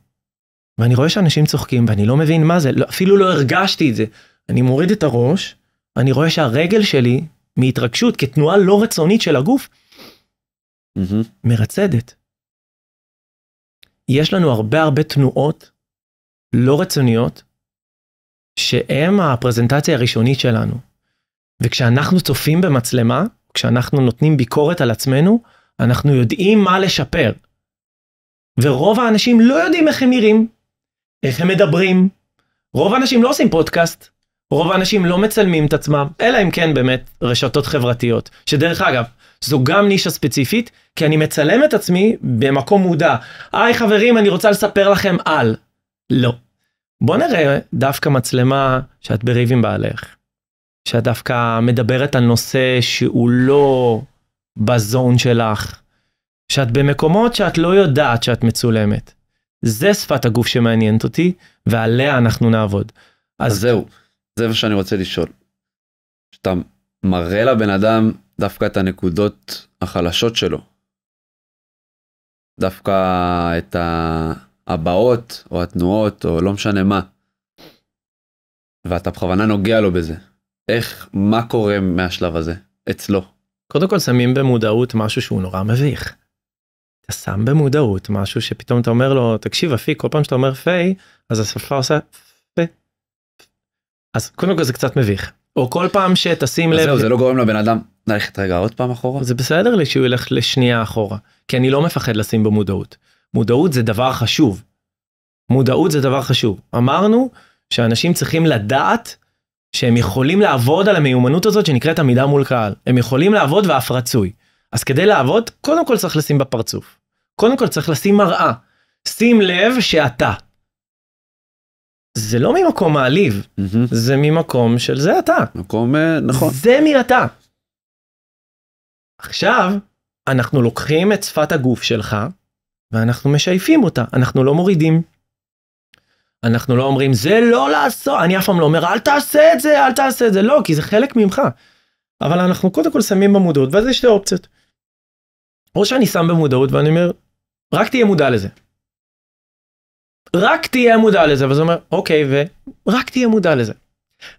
ואני רואה שאנשים צוחקים, ואני לא מבין מה זה, אפילו לא הרגשתי את זה. אני מוריד את הראש, אני רואה שהרגל שלי, מהתרגשות, כתנועה לא רצונית של הגוף, מרצדת. יש לנו הרבה תנועות לא רצוניות, שהן הפרזנטציה הראשונית שלנו. וכשאנחנו צופים במצלמה, כשאנחנו נותנים ביקורת על עצמנו, אנחנו יודעים מה לשפר. ורוב האנשים לא יודעים איך הם נראים, איך הם מדברים. רוב האנשים לא עושים פודקאסט, רוב האנשים לא מצלמים את עצמם, אלא אם כן באמת רשתות חברתיות. שדרך אגב, זו גם נישה ספציפית, כי אני מצלם את עצמי במקום מודע. היי חברים, אני רוצה לספר לכם על. לא. בוא נראה דווקא מצלמה שאת בריב עם בעלך. שאת דווקא מדברת על נושא שהוא לא בזון שלך. שאת במקומות שאת לא יודעת שאת מצולמת. זה שפת הגוף שמעניינת אותי, ועליה אנחנו נעבוד. אז זהו, זה מה שאני רוצה לשאול. שאתה מראה לבן אדם דווקא את הנקודות החלשות שלו. דווקא את הבאות, או התנועות, או לא משנה מה. ואתה בכוונה נוגע לו בזה. מה קורה מהשלב הזה, אצלו? קודם כל שמים במודעות משהו שהוא נורא מביך. אתה שם במודעות משהו שפתאום אתה אומר לו, תקשיב אפיק, כל פעם שאתה אומר פי, אז השפה עושה פי. אז קודם כל זה קצת מביך. או כל פעם שתשים לב... זהו, זה לא גורם לבן אדם, נלכת רגע עוד פעם אחורה? זה בסדר לי שהוא ילך לשנייה אחורה, כי אני לא מפחד לשים במודעות. מודעות זה דבר חשוב. מודעות זה דבר חשוב. אמרנו שאנשים צריכים לדעת שהם יכולים לעבוד על המיומנות הזאת שנקראת עמידה מול קהל. הם יכולים לעבוד ואף רצוי. אז כדי לעבוד, קודם כל צריך לשים בפרצוף. קודם כל צריך לשים מראה. שים לב שאתה. זה לא ממקום מעליב, זה ממקום של זה אתה. מקום, נכון. זה מי אתה. עכשיו, אנחנו לוקחים את שפת הגוף שלך, ואנחנו משייפים אותה. אנחנו לא מורידים. אנחנו לא אומרים, זה לא לעשות. אני אף פעם לא אומר, אל תעשה את זה, אל תעשה את זה. לא, כי זה חלק ממך. אבל אנחנו קודם כל שמים במודעות, ואז יש שתי אופציות. או שאני שם במודעות ואני אומר, רק תהיה מודע לזה. רק תהיה מודע לזה, וזה אומר, אוקיי, ורק תהיה מודע לזה.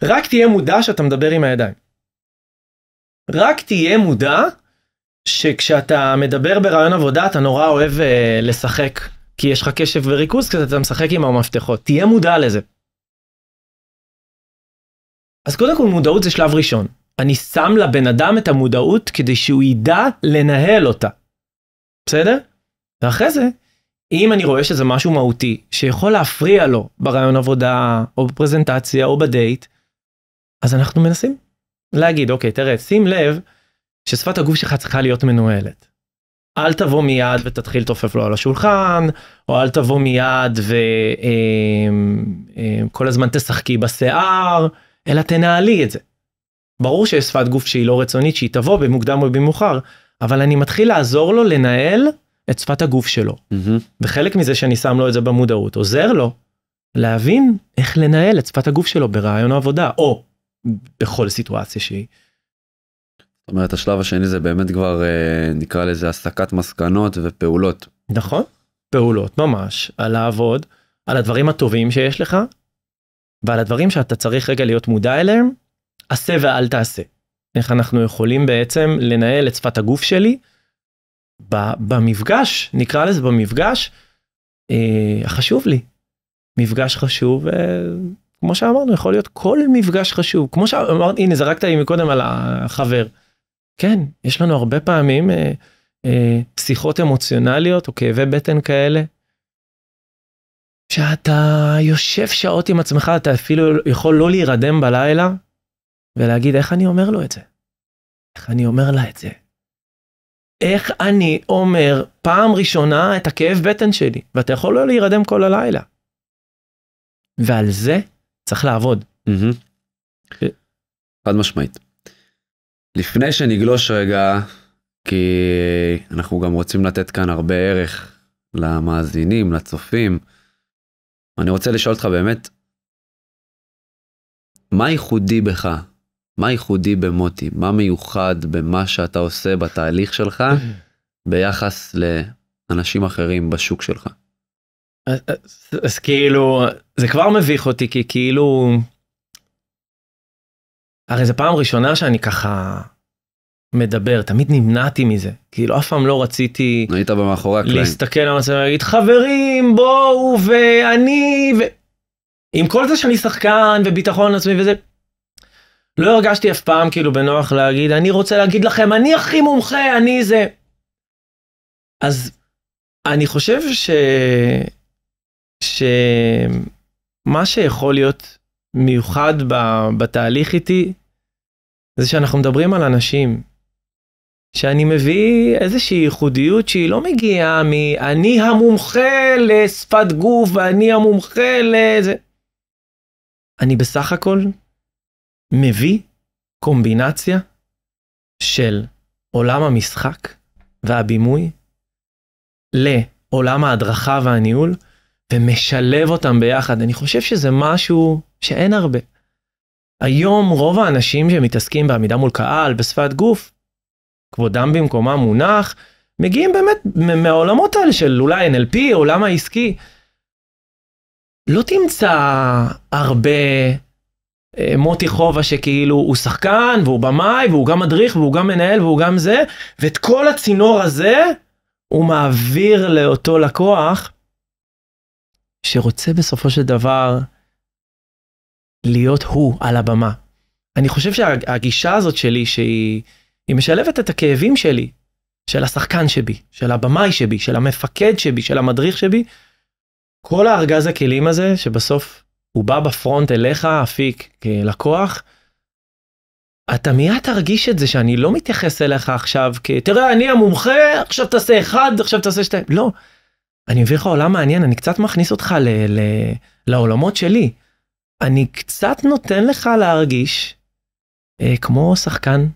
רק תהיה מודע שאתה מדבר עם הידיים. רק תהיה מודע שכשאתה מדבר ברעיון עבודה, אתה נורא אוהב לשחק, כי יש לך קשב וריכוז, כי אתה משחק עם המפתחות. תהיה מודע לזה. אז קודם כל מודעות זה שלב ראשון. אני שם לבן אדם את המודעות כדי שהוא ידע לנהל אותה. בסדר? ואחרי זה, אם אני רואה שזה משהו מהותי, שיכול להפריע לו ברעיון עבודה, או בפרזנטציה, או בדייט, אז אנחנו מנסים להגיד, אוקיי, תראה, שים לב ששפת הגוף שלך צריכה להיות מנוהלת. אל תבוא מיד ותתחיל תופף לו על השולחן, או אל תבוא מיד וכל הזמן תשחקי בשיער, אלא תנהלי את זה. ברור שיש שפת גוף שהיא לא רצונית, שהיא תבוא במוקדם או במאוחר, אבל אני מתחיל לעזור לו לנהל את שפת הגוף שלו. וחלק מזה שאני שם לו את זה במודעות, עוזר לו להבין איך לנהל את שפת הגוף שלו ברעיון העבודה, או בכל סיטואציה שהיא. זאת אומרת, השלב השני זה באמת כבר נקרא לזה הסקת מסקנות ופעולות. נכון, פעולות ממש, על לעבוד, על הדברים הטובים שיש לך, ועל הדברים שאתה צריך רגע להיות מודע אליהם, עשה ואל תעשה. איך אנחנו יכולים בעצם לנהל את שפת הגוף שלי, במפגש, נקרא לזה במפגש, החשוב לי. מפגש חשוב, כמו שאמרנו, יכול להיות כל מפגש חשוב. כמו שאמרתי, הנה, זרקת לי מקודם על החבר. כן, יש לנו הרבה פעמים שיחות אמוציונליות או כאבי בטן כאלה, שאתה יושב שעות עם עצמך, אתה אפילו יכול לא להירדם בלילה, ולהגיד איך אני אומר לו את זה. איך אני אומר לה את זה. איך אני אומר פעם ראשונה את הכאב בטן שלי, ואתה יכול לא להירדם כל הלילה. ועל זה צריך לעבוד. חד משמעית. לפני שנגלוש רגע, כי אנחנו גם רוצים לתת כאן הרבה ערך למאזינים, לצופים, אני רוצה לשאול אותך באמת, מה ייחודי בך? מה ייחודי במוטי? מה מיוחד במה שאתה עושה בתהליך שלך ביחס אנשים אחרים בשוק שלך? אז כאילו, זה כבר מביך אותי, כי כאילו, הרי זו פעם ראשונה שאני ככה מדבר, תמיד נמנעתי מזה, כאילו אף פעם לא רציתי היית במאחורי הקלעים. להסתכל על מצב ולהגיד, חברים, בואו, ואני, עם כל זה שאני שחקן וביטחון עצמי וזה, לא הרגשתי אף פעם כאילו בנוח להגיד, אני רוצה להגיד לכם, אני הכי מומחה, אני זה. אז אני חושב שמה שיכול להיות מיוחד בתהליך איתי, זה שאנחנו מדברים על אנשים, שאני מביא איזושהי ייחודיות שהיא לא מגיעה אני המומחה לשפת גוף, ואני המומחה לזה. אני בסך הכל מביא קומבינציה של עולם המשחק והבימוי, לעולם ההדרכה והניהול, ומשלב אותם ביחד. אני חושב שזה משהו שאין הרבה. היום רוב האנשים שמתעסקים בעמידה מול קהל, בשפת גוף, כבודם במקומם מונח, מגיעים באמת מהעולמות האלה של אולי NLP, עולם העסקי. לא תמצא הרבה מוטי חובה שכאילו הוא שחקן, והוא במאי, והוא גם מדריך, והוא גם מנהל, והוא גם זה, ואת כל הצינור הזה הוא מעביר לאותו לקוח, שרוצה בסופו של דבר להיות הוא על הבמה. אני חושב שהגישה הזאת שלי, שהיא משלבת את הכאבים שלי, של השחקן שבי, של הבמאי שבי, של המפקד שבי, של המדריך שבי, כל הארגז הכלים הזה, שבסוף הוא בא בפרונט אליך, אפיק, כלקוח, אתה מיד תרגיש את זה, שאני לא מתייחס אליך עכשיו, תראה, אני המומחה, עכשיו תעשה אחד, עכשיו תעשה שתיים. לא, אני מביא לך עולם מעניין, אני קצת מכניס אותך לעולמות שלי. אני קצת נותן לך להרגיש כמו שחקן,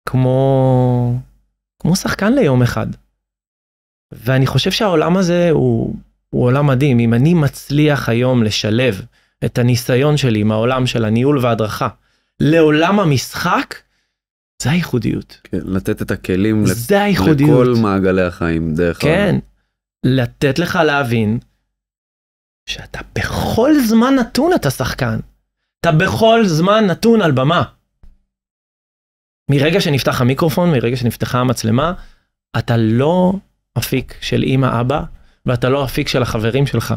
כמו שחקן ליום אחד. ואני חושב שהעולם הזה הוא עולם מדהים. אם אני מצליח היום לשלב את הניסיון שלי עם העולם של הניהול וההדרכה לעולם המשחק, זה הייחודיות. כן, לתת את הכלים זה הייחודיות. לכל מעגלי החיים דרך כן, לתת לך להבין שאתה בכל זמן נתון אתה שחקן. אתה בכל זמן נתון על במה. מרגע שנפתח המיקרופון, מרגע שנפתחה המצלמה, אתה לא אפיק של אמא אבא, ואתה לא אפיק של החברים שלך.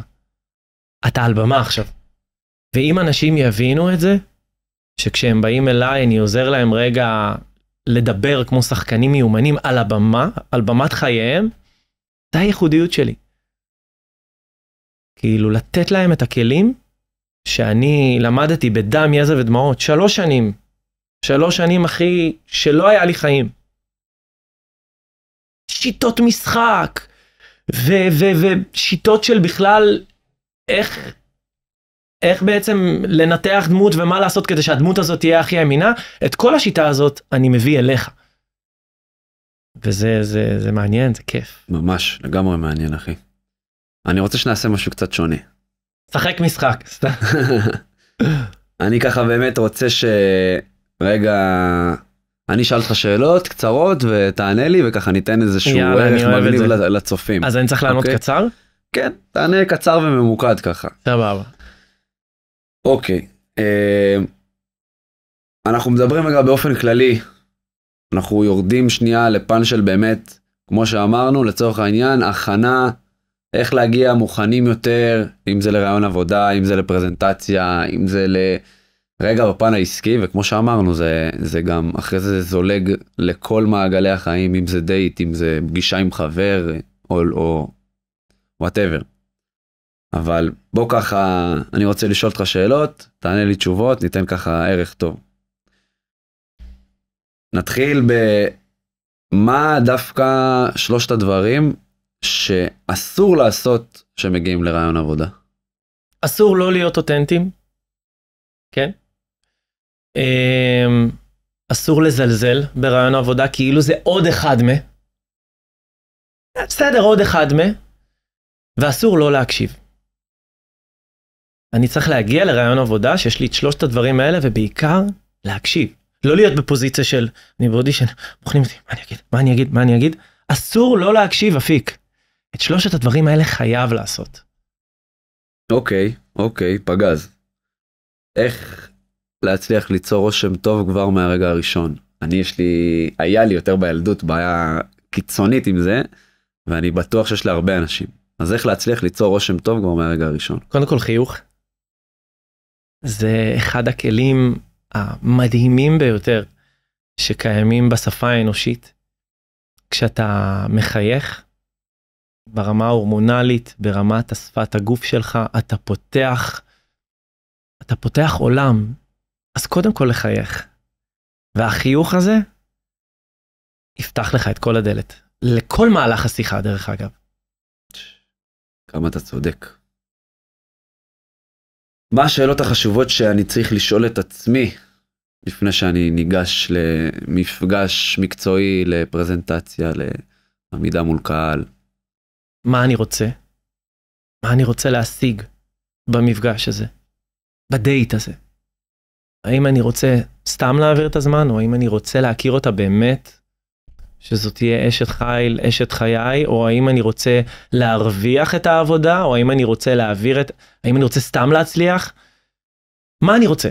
אתה על במה עכשיו. ואם אנשים יבינו את זה, שכשהם באים אליי, אני עוזר להם רגע לדבר כמו שחקנים מיומנים על הבמה, על במת חייהם, זה הייחודיות שלי. כאילו לתת להם את הכלים שאני למדתי בדם, יזע ודמעות, 3 שנים. 3 שנים אחי, שלא היה לי חיים. שיטות משחק, ושיטות של בכלל, איך בעצם לנתח דמות ומה לעשות כדי שהדמות הזאת תהיה הכי אמינה, את כל השיטה הזאת אני מביא אליך. וזה מעניין, זה כיף. ממש, לגמרי מעניין אחי. אני רוצה שנעשה משהו קצת שונה. שחק משחק, סתם. אני ככה באמת רוצה רגע, אני אשאל לך שאלות קצרות ותענה לי, וככה ניתן איזשהו ערך מגניב לצופים. אז אני צריך לענות קצר? כן, תענה קצר וממוקד ככה. סבבה. אוקיי. אנחנו מדברים רגע באופן כללי, אנחנו יורדים שנייה לפן של באמת, כמו שאמרנו, לצורך העניין, הכנה, איך להגיע מוכנים יותר, אם זה לרעיון עבודה, אם זה לפרזנטציה, אם זה רגע בפן העסקי, וכמו שאמרנו, זה גם אחרי זה זולג לכל מעגלי החיים, אם זה דייט, אם זה פגישה עם חבר, או whatever. אבל בוא ככה, אני רוצה לשאול אותך שאלות, תענה לי תשובות, ניתן ככה ערך טוב. נתחיל במה דווקא 3 הדברים שאסור לעשות שמגיעים לרעיון עבודה. אסור לא להיות אותנטיים, כן? אסור לזלזל ברעיון עבודה, כאילו זה עוד אחד בסדר, עוד אחד ואסור לא להקשיב. אני צריך להגיע לרעיון עבודה שיש לי את 3 הדברים האלה, ובעיקר להקשיב. לא להיות בפוזיציה של, אני באודישן, בוחנים אותי, מה אני אגיד? אסור לא להקשיב, אפיק. את שלושת הדברים האלה חייב לעשות. אוקיי, פגז. איך להצליח ליצור רושם טוב כבר מהרגע הראשון? היה לי יותר בילדות בעיה קיצונית עם זה, ואני בטוח שיש להרבה אנשים. אז איך להצליח ליצור רושם טוב כבר מהרגע הראשון? קודם כל חיוך. זה אחד הכלים המדהימים ביותר שקיימים בשפה האנושית. כשאתה מחייך, ברמה ההורמונלית, ברמת השפת הגוף שלך, אתה פותח עולם. אז קודם כל לחייך. והחיוך הזה יפתח לך את כל הדלת. לכל מהלך השיחה, דרך אגב. כמה אתה צודק. מה השאלות החשובות שאני צריך לשאול את עצמי לפני שאני ניגש למפגש מקצועי, לפרזנטציה, לעמידה מול קהל? מה אני רוצה? מה אני רוצה להשיג במפגש הזה? בדייט הזה? האם אני רוצה סתם להעביר את הזמן, או האם אני רוצה להכיר אותה באמת, שזאת תהיה אשת חיי, או האם אני רוצה להרוויח את העבודה, או האם אני רוצה האם אני רוצה סתם להצליח? מה אני רוצה?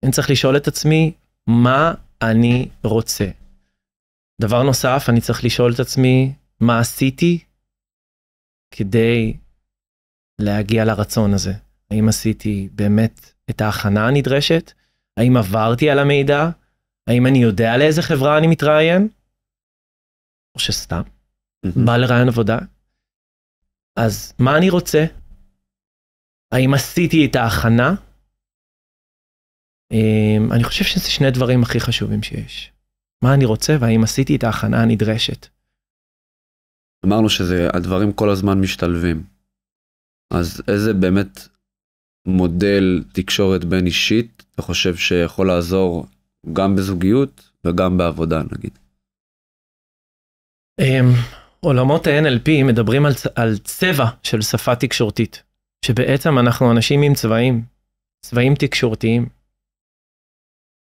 אני צריך לשאול את עצמי, מה אני רוצה? דבר נוסף, אני צריך לשאול את עצמי, מה עשיתי כדי להגיע לרצון הזה? האם עשיתי באמת את ההכנה הנדרשת? האם עברתי על המידע? האם אני יודע לאיזה חברה אני מתראיין? או שסתם בא לרעיון עבודה? אז מה אני רוצה? האם עשיתי את ההכנה? אני חושב שזה שני דברים הכי חשובים שיש. מה אני רוצה והאם עשיתי את ההכנה הנדרשת. אמרנו שהדברים כל הזמן משתלבים. אז איזה באמת מודל תקשורת בין אישית אתה חושב שיכול לעזור גם בזוגיות וגם בעבודה נגיד? עולמות ה-NLP מדברים על צבע של שפה תקשורתית, שבעצם אנחנו אנשים עם צבעים תקשורתיים.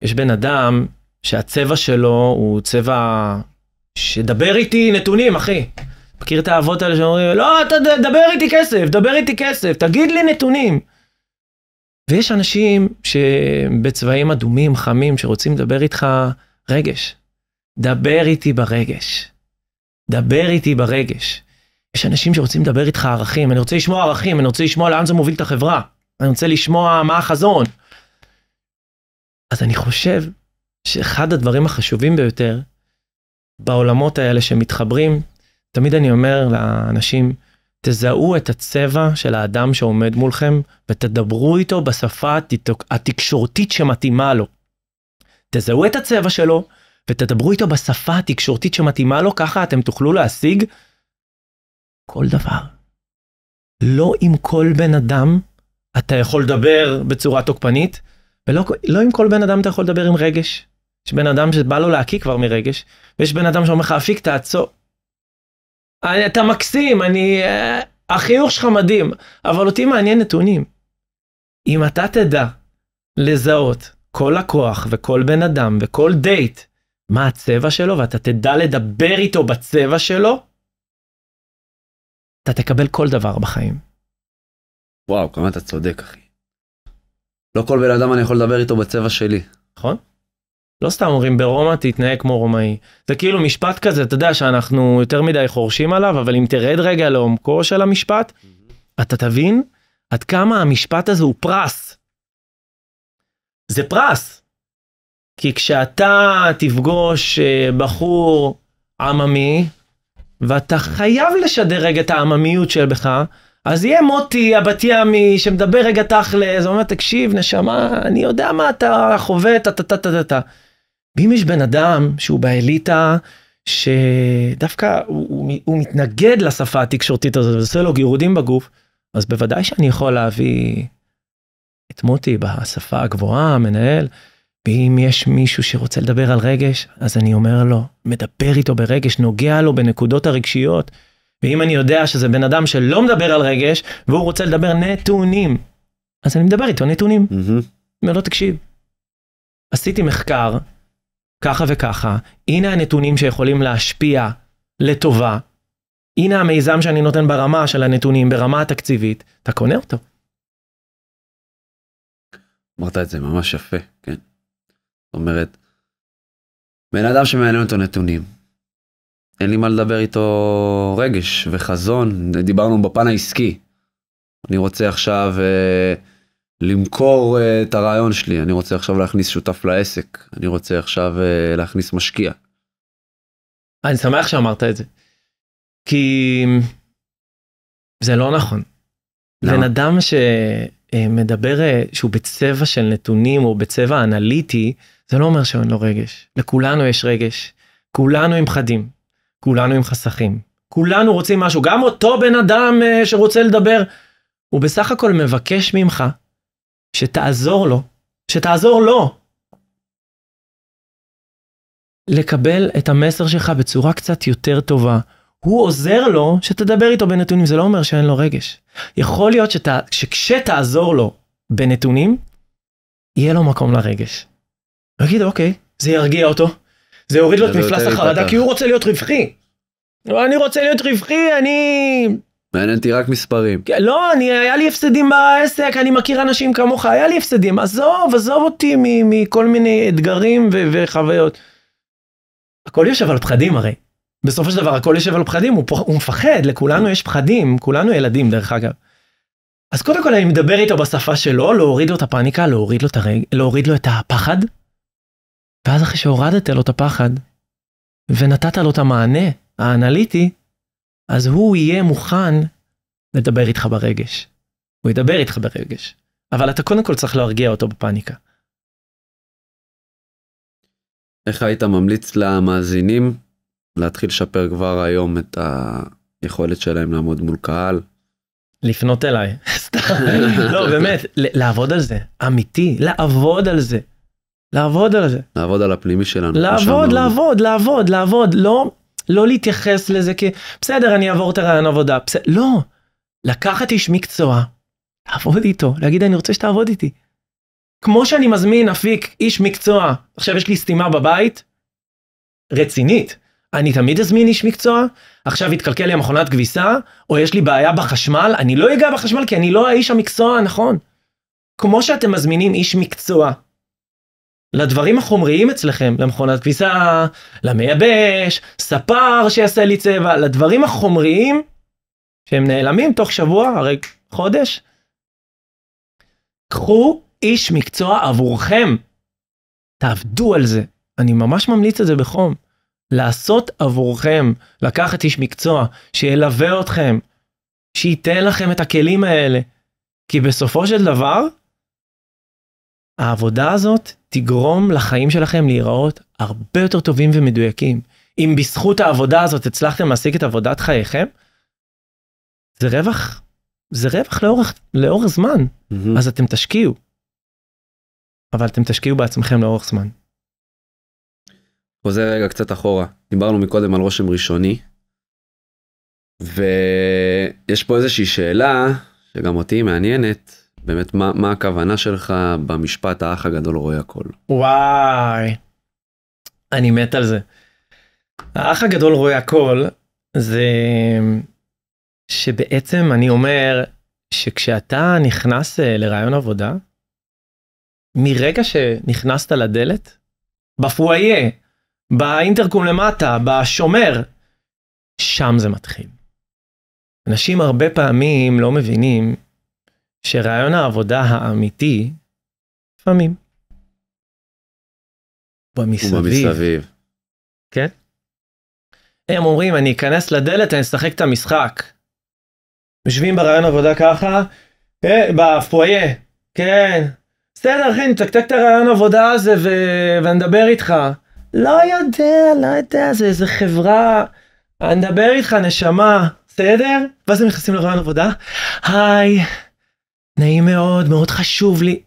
יש בן אדם שהצבע שלו הוא צבע שדבר איתי נתונים, אחי. מכיר את האבות האלה שאומרים, לא, דבר איתי כסף, תגיד לי נתונים. ויש אנשים שבצבעים אדומים, חמים, שרוצים לדבר איתך רגש. דבר איתי ברגש. יש אנשים שרוצים לדבר איתך ערכים, אני רוצה לשמוע ערכים, אני רוצה לשמוע לאן זה מוביל את החברה, אני רוצה לשמוע מה החזון. אז אני חושב שאחד הדברים החשובים ביותר בעולמות האלה שמתחברים, תמיד אני אומר לאנשים, תזהו את הצבע של האדם שעומד מולכם, ותדברו איתו בשפה התקשורתית שמתאימה לו. תזהו את הצבע שלו, ותדברו איתו בשפה התקשורתית שמתאימה לו, ככה אתם תוכלו להשיג כל דבר. לא עם כל בן אדם אתה יכול לדבר בצורה תוקפנית, ולא עם כל בן אדם אתה יכול לדבר עם רגש. יש בן אדם שבא לו להקיא כבר מרגש, ויש בן אדם שאומר לך, אפיק תעצור. אתה מקסים, החיוך שלך מדהים, אבל אותי מעניין נתונים. אם אתה תדע לזהות כל לקוח וכל בן אדם וכל דייט, מה הצבע שלו, ואתה תדע לדבר איתו בצבע שלו, אתה תקבל כל דבר בחיים. וואו, כמה אתה צודק, אחי. לא כל בן אדם אני יכול לדבר איתו בצבע שלי. נכון? לא סתם אומרים ברומא תתנהג כמו רומאי. זה כאילו משפט כזה, אתה יודע שאנחנו יותר מדי חורשים עליו, אבל אם תרד רגע לעומקו של המשפט, אתה תבין עד כמה המשפט הזה הוא פרס. זה פרס. כי כשאתה תפגוש בחור עממי, ואתה חייב לשדר רגע את העממיות שלך, אז יהיה מוטי, הבת ימי, שמדבר רגע תכל'ס, אומר, תקשיב, נשמה, אני יודע מה אתה חווה, ואם יש בן אדם שהוא באליטה, שדווקא הוא מתנגד לשפה התקשורתית הזאת, ועושה לו גירודים בגוף, אז בוודאי שאני יכול להביא את מוטי בשפה הגבוהה, מנהל, ואם יש מישהו שרוצה לדבר על רגש, אז אני אומר לו, מדבר איתו ברגש, נוגע לו בנקודות הרגשיות, ואם אני יודע שזה בן אדם שלא מדבר על רגש, והוא רוצה לדבר נתונים, אז אני מדבר איתו נתונים. אומר לו, תקשיב, עשיתי מחקר, ככה וככה, הנה הנתונים שיכולים להשפיע לטובה, הנה המיזם שאני נותן ברמה של הנתונים, ברמה התקציבית, אתה קונה אותו. אמרת את זה ממש יפה, כן. זאת אומרת, בן אדם שמעניין אותו נתונים, אין לי מה לדבר איתו רגש וחזון, דיברנו בפן העסקי. אני רוצה עכשיו למכור את הרעיון שלי, אני רוצה עכשיו להכניס שותף לעסק, אני רוצה עכשיו להכניס משקיע. אני שמח שאמרת את זה, כי זה לא נכון. בן אדם שמדבר שהוא בצבע של נתונים או בצבע אנליטי, זה לא אומר שאין לו רגש. לכולנו יש רגש, כולנו עם פחדים, כולנו עם חסכים, כולנו רוצים משהו, גם אותו בן אדם שרוצה לדבר, הוא בסך הכל מבקש ממך שתעזור לו, לקבל את המסר שלך בצורה קצת יותר טובה. הוא עוזר לו שתדבר איתו בנתונים, זה לא אומר שאין לו רגש. יכול להיות שכשתעזור לו בנתונים, יהיה לו מקום לרגש. הוא יגיד, אוקיי, זה ירגיע אותו, זה יוריד לו את מפלס החרדה, כי הוא רוצה להיות רווחי. אני רוצה להיות רווחי, מעניין אותי רק מספרים. לא, היה לי הפסדים בעסק, אני מכיר אנשים כמוך, היה לי הפסדים, עזוב אותי מכל מיני אתגרים וחוויות. הכל יושב על פחדים הרי. בסופו של דבר הכל יושב על פחדים, הוא מפחד, לכולנו יש פחדים, כולנו ילדים דרך אגב. אז קודם כל אני מדבר איתו בשפה שלו, להוריד לו את הפאניקה, להוריד לו את הפחד, ואז אחרי שהורדת לו את הפחד, ונתת לו את המענה האנליטי, אז הוא יהיה מוכן לדבר איתך ברגש. הוא ידבר איתך ברגש. אבל אתה קודם כל צריך להרגיע אותו בפאניקה. איך היית ממליץ למאזינים להתחיל לשפר כבר היום את היכולת שלהם לעמוד מול קהל? לפנות אליי. לא, באמת, לעבוד על זה. אמיתי, לעבוד על זה. לעבוד על הפנימי שלנו. לעבוד. לא להתייחס לזה בסדר, אני אעבור את הרעיון עבודה. לא. לקחת איש מקצוע, לעבוד איתו, להגיד אני רוצה שתעבוד איתי. כמו שאני מזמין אפיק איש מקצוע, עכשיו יש לי סתימה בבית, רצינית. אני תמיד אזמין איש מקצוע, עכשיו התקלקל לי המכונת כביסה, או יש לי בעיה בחשמל, אני לא אגע בחשמל כי אני לא האיש המקצוע הנכון. כמו שאתם מזמינים איש מקצוע, לדברים החומריים אצלכם, למכונת כביסה, למייבש, ספר שיעשה לי צבע, לדברים החומריים, שהם נעלמים תוך שבוע, הרי חודש, קחו איש מקצוע עבורכם, תעבדו על זה, אני ממש ממליץ את זה בחום, לעשות עבורכם, לקחת איש מקצוע, שילווה אתכם, שייתן לכם את הכלים האלה, כי בסופו של דבר, העבודה הזאת תגרום לחיים שלכם להיראות הרבה יותר טובים ומדויקים. אם בזכות העבודה הזאת הצלחתם להשיג את עבודת חייכם, זה רווח לאורך זמן. אז אתם תשקיעו. אבל אתם תשקיעו בעצמכם לאורך זמן. חוזר רגע קצת אחורה. דיברנו מקודם על רושם ראשוני. ויש פה איזושהי שאלה שגם אותי מעניינת. באמת, מה הכוונה שלך במשפט האח הגדול רואה הכל? וואי, אני מת על זה. האח הגדול רואה הכל, זה שבעצם אני אומר, שכשאתה נכנס לרעיון עבודה, מרגע שנכנסת לדלת, בפואיה, באינטרקום למטה, בשומר, שם זה מתחיל. אנשים הרבה פעמים לא מבינים, שרעיון העבודה האמיתי, לפעמים, במסביב. כן? הם אומרים, אני אכנס לדלת, אני אשחק את המשחק. יושבים ברעיון עבודה ככה, בפואיה, כן. בסדר, אחי, נתקתק את הרעיון עבודה הזה ונדבר איתך. לא יודע, זה איזה חברה, נדבר איתך, נשמה, בסדר? ואז הם נכנסים לרעיון עבודה, היי, נעים מאוד, מאוד חשוב לי.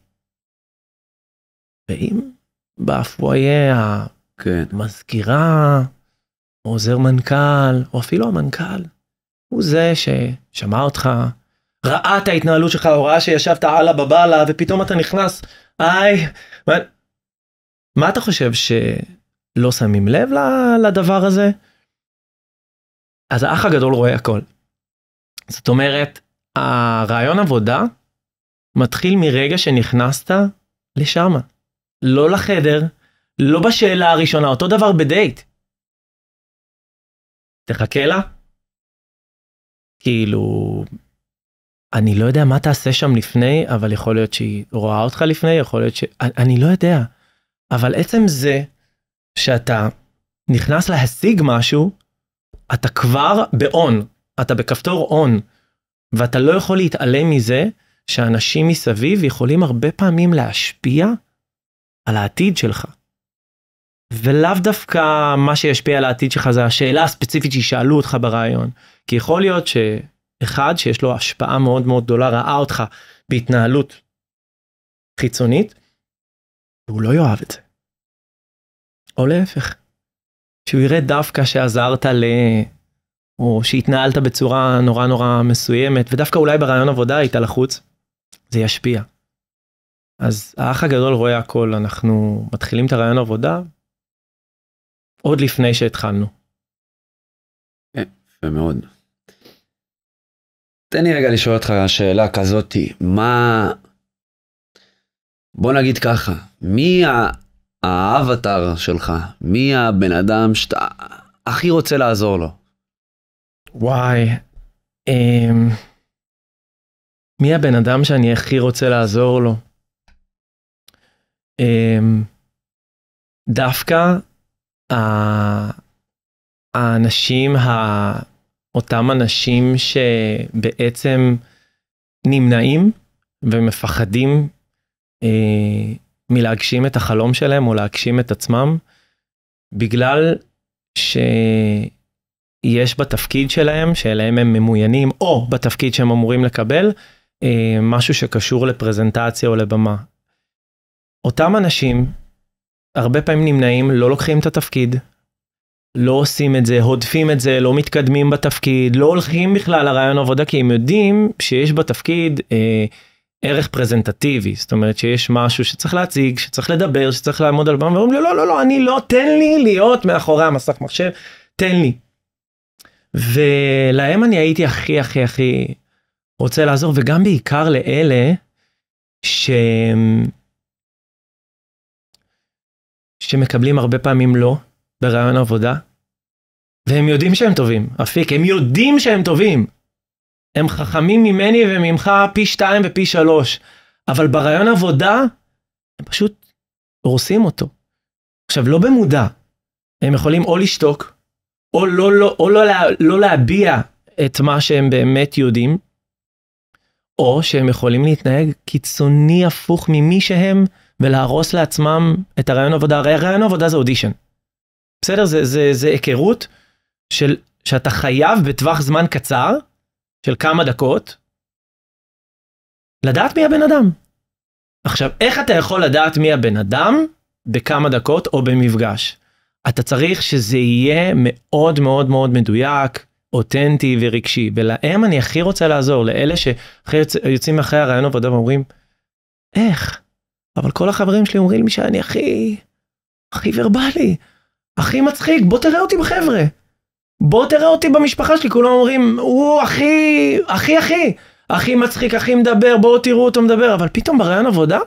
ואם בפואיה המזכירה, או עוזר מנכ"ל, או אפילו המנכ"ל, הוא זה ששמע אותך, ראה את ההתנהלות שלך, או ראה שישבת על הבבלה, ופתאום אתה נכנס, מה אתה חושב שלא שמים לב לדבר הזה? אז האח הגדול רואה הכל. זאת אומרת, הרעיון עבודה מתחיל מרגע שנכנסת לשם. לא לחדר, לא בשאלה הראשונה, אותו דבר בדייט. תחכה לה. כאילו, אני לא יודע מה תעשה שם לפני, אבל יכול להיות שהיא רואה אותך לפני, יכול להיות אני לא יודע. אבל עצם זה שאתה נכנס להשיג משהו, אתה כבר באון, אתה בכפתור און, ואתה לא יכול להתעלם מזה שאנשים מסביב יכולים הרבה פעמים להשפיע על העתיד שלך. ולאו דווקא מה שישפיע על העתיד שלך זה השאלה הספציפית שישאלו אותך ברעיון. כי יכול להיות שאחד שיש לו השפעה מאוד מאוד גדולה ראה אותך בהתנהלות חיצונית, והוא לא יאהב את זה. או להפך. שהוא יראה דווקא שעזרת או שהתנהלת בצורה נורא נורא מסוימת, ודווקא אולי ברעיון עבודה היית לחוץ, זה ישפיע. אז האח הגדול רואה הכל, אנחנו מתחילים את הרעיון עבודה, עוד לפני שהתחלנו. יפה מאוד. תן לי רגע לשאול אותך שאלה כזאתי, בוא נגיד ככה, מי האבטר שלך? מי הבן אדם שאתה הכי רוצה לעזור לו? וואי, מי הבן אדם שאני הכי רוצה לעזור לו? דווקא האנשים, אותם אנשים שבעצם נמנעים ומפחדים מלהגשים את החלום שלהם או להגשים את עצמם, בגלל שיש בתפקיד שלהם, שאליהם הם ממוינים, או בתפקיד שהם אמורים לקבל, משהו שקשור לפרזנטציה או לבמה. אותם אנשים, הרבה פעמים נמנעים, לא לוקחים את התפקיד, לא עושים את זה, הודפים את זה, לא מתקדמים בתפקיד, לא הולכים בכלל לרעיון עבודה, כי הם יודעים שיש בתפקיד ערך פרזנטטיבי, זאת אומרת שיש משהו שצריך להציג, שצריך לדבר, שצריך לעמוד על במה, ואומרים לי, לא, אני לא, תן לי להיות מאחורי המסך מחשב, תן לי. ולהם אני הייתי הכי רוצה לעזור, וגם בעיקר לאלה שמקבלים הרבה פעמים לא ברעיון עבודה, והם יודעים שהם טובים, אפיק, הם יודעים שהם טובים, הם חכמים ממני וממך פי 2 ופי 3, אבל ברעיון עבודה, הם פשוט הורסים אותו. עכשיו, לא במודע, הם יכולים או לשתוק, או לא להביע את מה שהם באמת יודעים, או שהם יכולים להתנהג קיצוני הפוך ממי שהם, ולהרוס לעצמם את הרעיון עבודה. הרי הרעיון עבודה זה אודישן. בסדר? זה היכרות שאתה חייב בטווח זמן קצר, של כמה דקות, לדעת מי הבן אדם. עכשיו, איך אתה יכול לדעת מי הבן אדם בכמה דקות או במפגש? אתה צריך שזה יהיה מאוד מאוד מאוד מדויק, אותנטי ורגשי, ולהם אני הכי רוצה לעזור, לאלה שיוצאים אחרי הרעיון עבודה ואומרים, איך? אבל כל החברים שלי אומרים לי שאני הכי ורבלי, הכי מצחיק, בוא תראה אותי בחבר'ה, בוא תראה אותי במשפחה שלי, כולם אומרים, הוא הכי מצחיק, הכי מדבר, בואו תראו אותו מדבר, אבל פתאום ברעיון עבודה,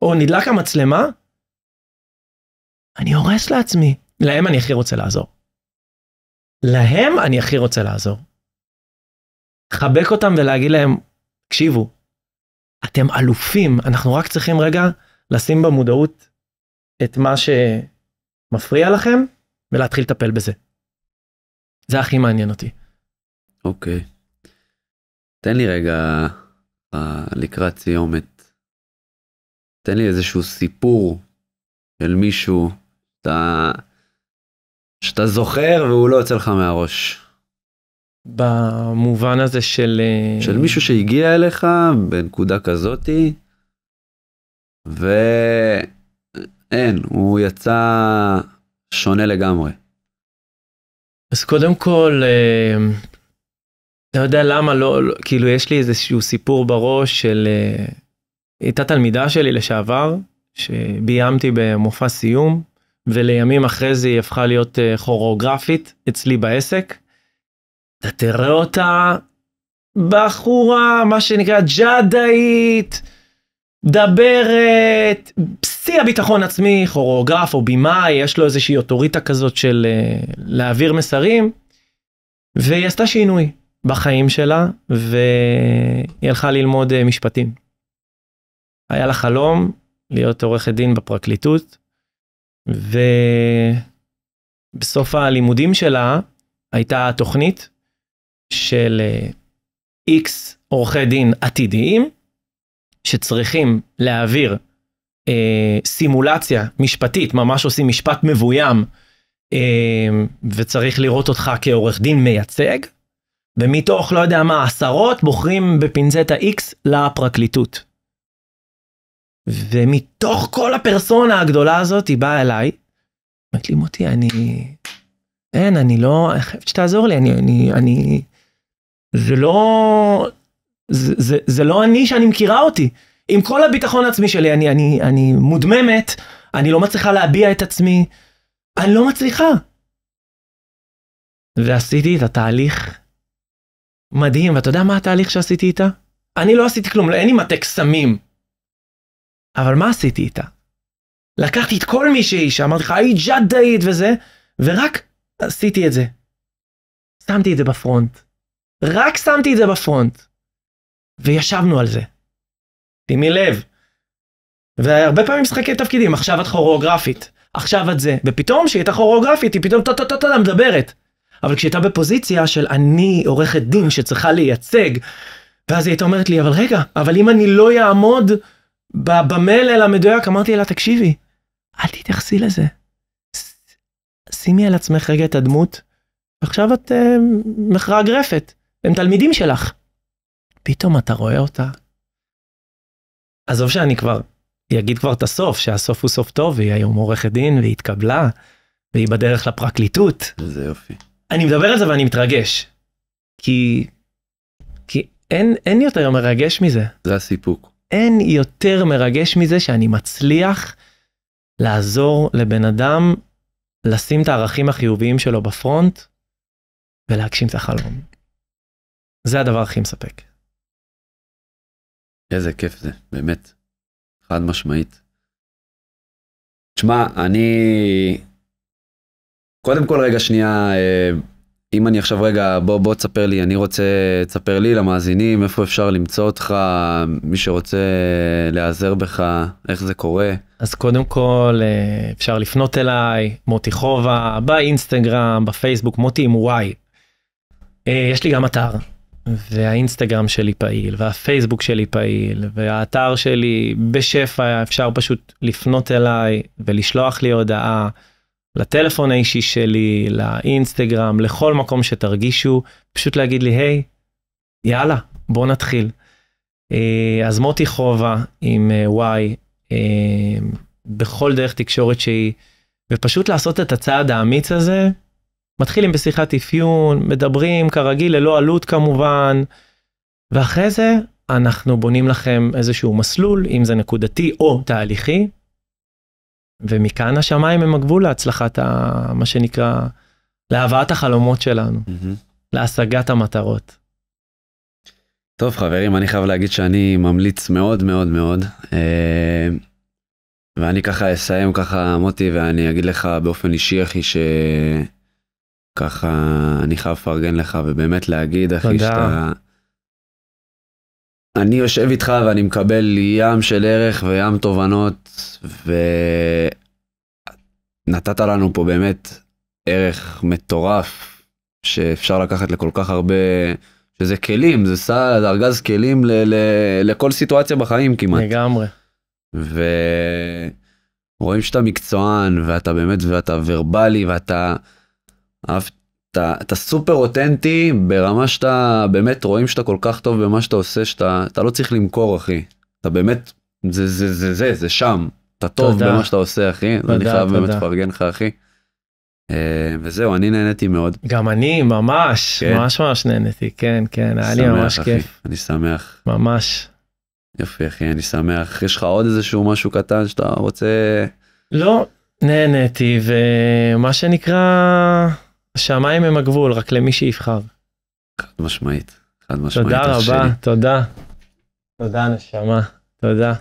או נדלק המצלמה, אני הורס לעצמי, להם אני הכי רוצה לעזור. להם אני הכי רוצה לעזור. חבק אותם ולהגיד להם, תקשיבו, אתם אלופים, אנחנו רק צריכים רגע לשים במודעות את מה שמפריע לכם, ולהתחיל לטפל בזה. זה הכי מעניין אותי. אוקיי. תן לי רגע לקראת סיומת. תן לי איזשהו סיפור של מישהו שאתה זוכר והוא לא יוצא לך מהראש. במובן הזה של מישהו שהגיע אליך בנקודה כזאתי, ואין, הוא יצא שונה לגמרי. אז קודם כל, אתה יודע למה לא, כאילו יש לי איזשהו סיפור בראש של, הייתה תלמידה שלי לשעבר, שביימתי במופע סיום, ולימים אחרי זה היא הפכה להיות כוריאוגרפית אצלי בעסק, אתה תראה אותה בחורה, מה שנקרא ג'אדאית, דברת, בשיא הביטחון עצמי, כוריאוגרף או בימאי, יש לו איזושהי אוטוריטה כזאת של להעביר מסרים, והיא עשתה שינוי בחיים שלה, והיא הלכה ללמוד משפטים. היה לה חלום להיות עורכת דין בפרקליטות, ובסוף הלימודים שלה הייתה תוכנית של X עורכי דין עתידיים, שצריכים להעביר סימולציה משפטית, ממש עושים משפט מבוים, וצריך לראות אותך כעורך דין מייצג, ומתוך לא יודע מה, עשרות בוחרים בפינצטה X לפרקליטות. ומתוך כל הפרסונה הגדולה הזאת היא באה אליי, אמרת לי מוטי, אני לא, אני חייבת שתעזור לי, זה לא אני שאני מכירה אותי. עם כל הביטחון העצמי שלי, אני מודממת, אני לא מצליחה להביע את עצמי, אני לא מצליחה. ועשיתי את התהליך מדהים, ואתה יודע מה התהליך שעשיתי איתה? אני לא עשיתי כלום, אין לי מטה קסמים. אבל מה עשיתי איתה? לקחתי את כל מישהי שאמרתי לך, היי ג'אדאית וזה, ורק עשיתי את זה. שמתי את זה בפרונט. רק שמתי את זה בפרונט. וישבנו על זה. שימי לב. והרבה פעמים משחקי תפקידים, עכשיו את כוריאוגרפית, עכשיו את זה. ופתאום שהיא הייתה כוריאוגרפית, היא פתאום מדברת. אבל כשהייתה בפוזיציה של אני עורכת דין שצריכה לייצג, ואז היא הייתה אומרת לי, אבל רגע, אבל אם אני לא יעמוד במלל המדויק, אמרתי לה, תקשיבי, אל תתייחסי לזה. שימי על עצמך רגע את הדמות, ועכשיו את מחרג רפת, הם תלמידים שלך. פתאום אתה רואה אותה. עזוב שאני אגיד כבר את הסוף, שהסוף הוא סוף טוב, והיא היום עורכת דין, והיא התקבלה, והיא בדרך לפרקליטות. זה יופי. אני מדבר על זה ואני מתרגש. כי אין יותר מרגש מזה. זה הסיפוק. אין יותר מרגש מזה שאני מצליח לעזור לבן אדם לשים את הערכים החיוביים שלו בפרונט ולהגשים את החלום. זה הדבר הכי מספק. איזה כיף זה, באמת. חד משמעית. תשמע, קודם כל רגע שנייה, אם אני עכשיו רגע, בוא תספר לי, אני רוצה, תספר לי למאזינים, איפה אפשר למצוא אותך, מי שרוצה להיעזר בך, איך זה קורה. אז קודם כל, אפשר לפנות אליי, מוטי חובה, באינסטגרם, בפייסבוק, מוטי עם וואי. יש לי גם אתר, והאינסטגרם שלי פעיל, והפייסבוק שלי פעיל, והאתר שלי בשפע, אפשר פשוט לפנות אליי, ולשלוח לי הודעה, לטלפון האישי שלי, לאינסטגרם, לכל מקום שתרגישו, פשוט להגיד לי, היי, יאללה, בוא נתחיל. אז מוטי חובה עם וואי, בכל דרך תקשורת שהיא, ופשוט לעשות את הצעד האמיץ הזה, מתחילים בשיחת אפיון, מדברים כרגיל, ללא עלות כמובן, ואחרי זה אנחנו בונים לכם איזשהו מסלול, אם זה נקודתי או תהליכי, ומכאן השמיים הם הגבול להצלחת מה שנקרא, להבאת החלומות שלנו, להשגת המטרות. טוב חברים, אני חייב להגיד שאני ממליץ מאוד מאוד מאוד, ואני ככה אסיים ככה מוטי, ואני אגיד לך באופן אישי אחי שככה אני חייב לפרגן לך, ובאמת להגיד אחי שאתה... אני יושב איתך ואני מקבל ים של ערך וים תובנות, ונתת לנו פה באמת ערך מטורף, שאפשר לקחת לכל כך הרבה, שזה כלים, זה סל, ארגז כלים לכל סיטואציה בחיים כמעט. לגמרי. ורואים שאתה מקצוען, ואתה באמת, ואתה ורבלי, ואתה אתה סופר אותנטי, ברמה שאתה באמת רואים שאתה כל כך טוב במה שאתה עושה, שאתה לא צריך למכור אחי, אתה באמת, זה שם, אתה טוב במה שאתה עושה אחי, ואני חייב באמת לפרגן לך אחי. וזהו, אני נהניתי מאוד. גם אני ממש נהניתי, כן, היה לי ממש כיף. אני שמח. ממש. יופי אחי, אני שמח. יש לך עוד איזשהו משהו קטן שאתה רוצה? לא, נהניתי, ומה שנקרא, השמיים הם הגבול, רק למי שיבחר. חד משמעית. תודה רבה, תודה. תודה נשמה, תודה.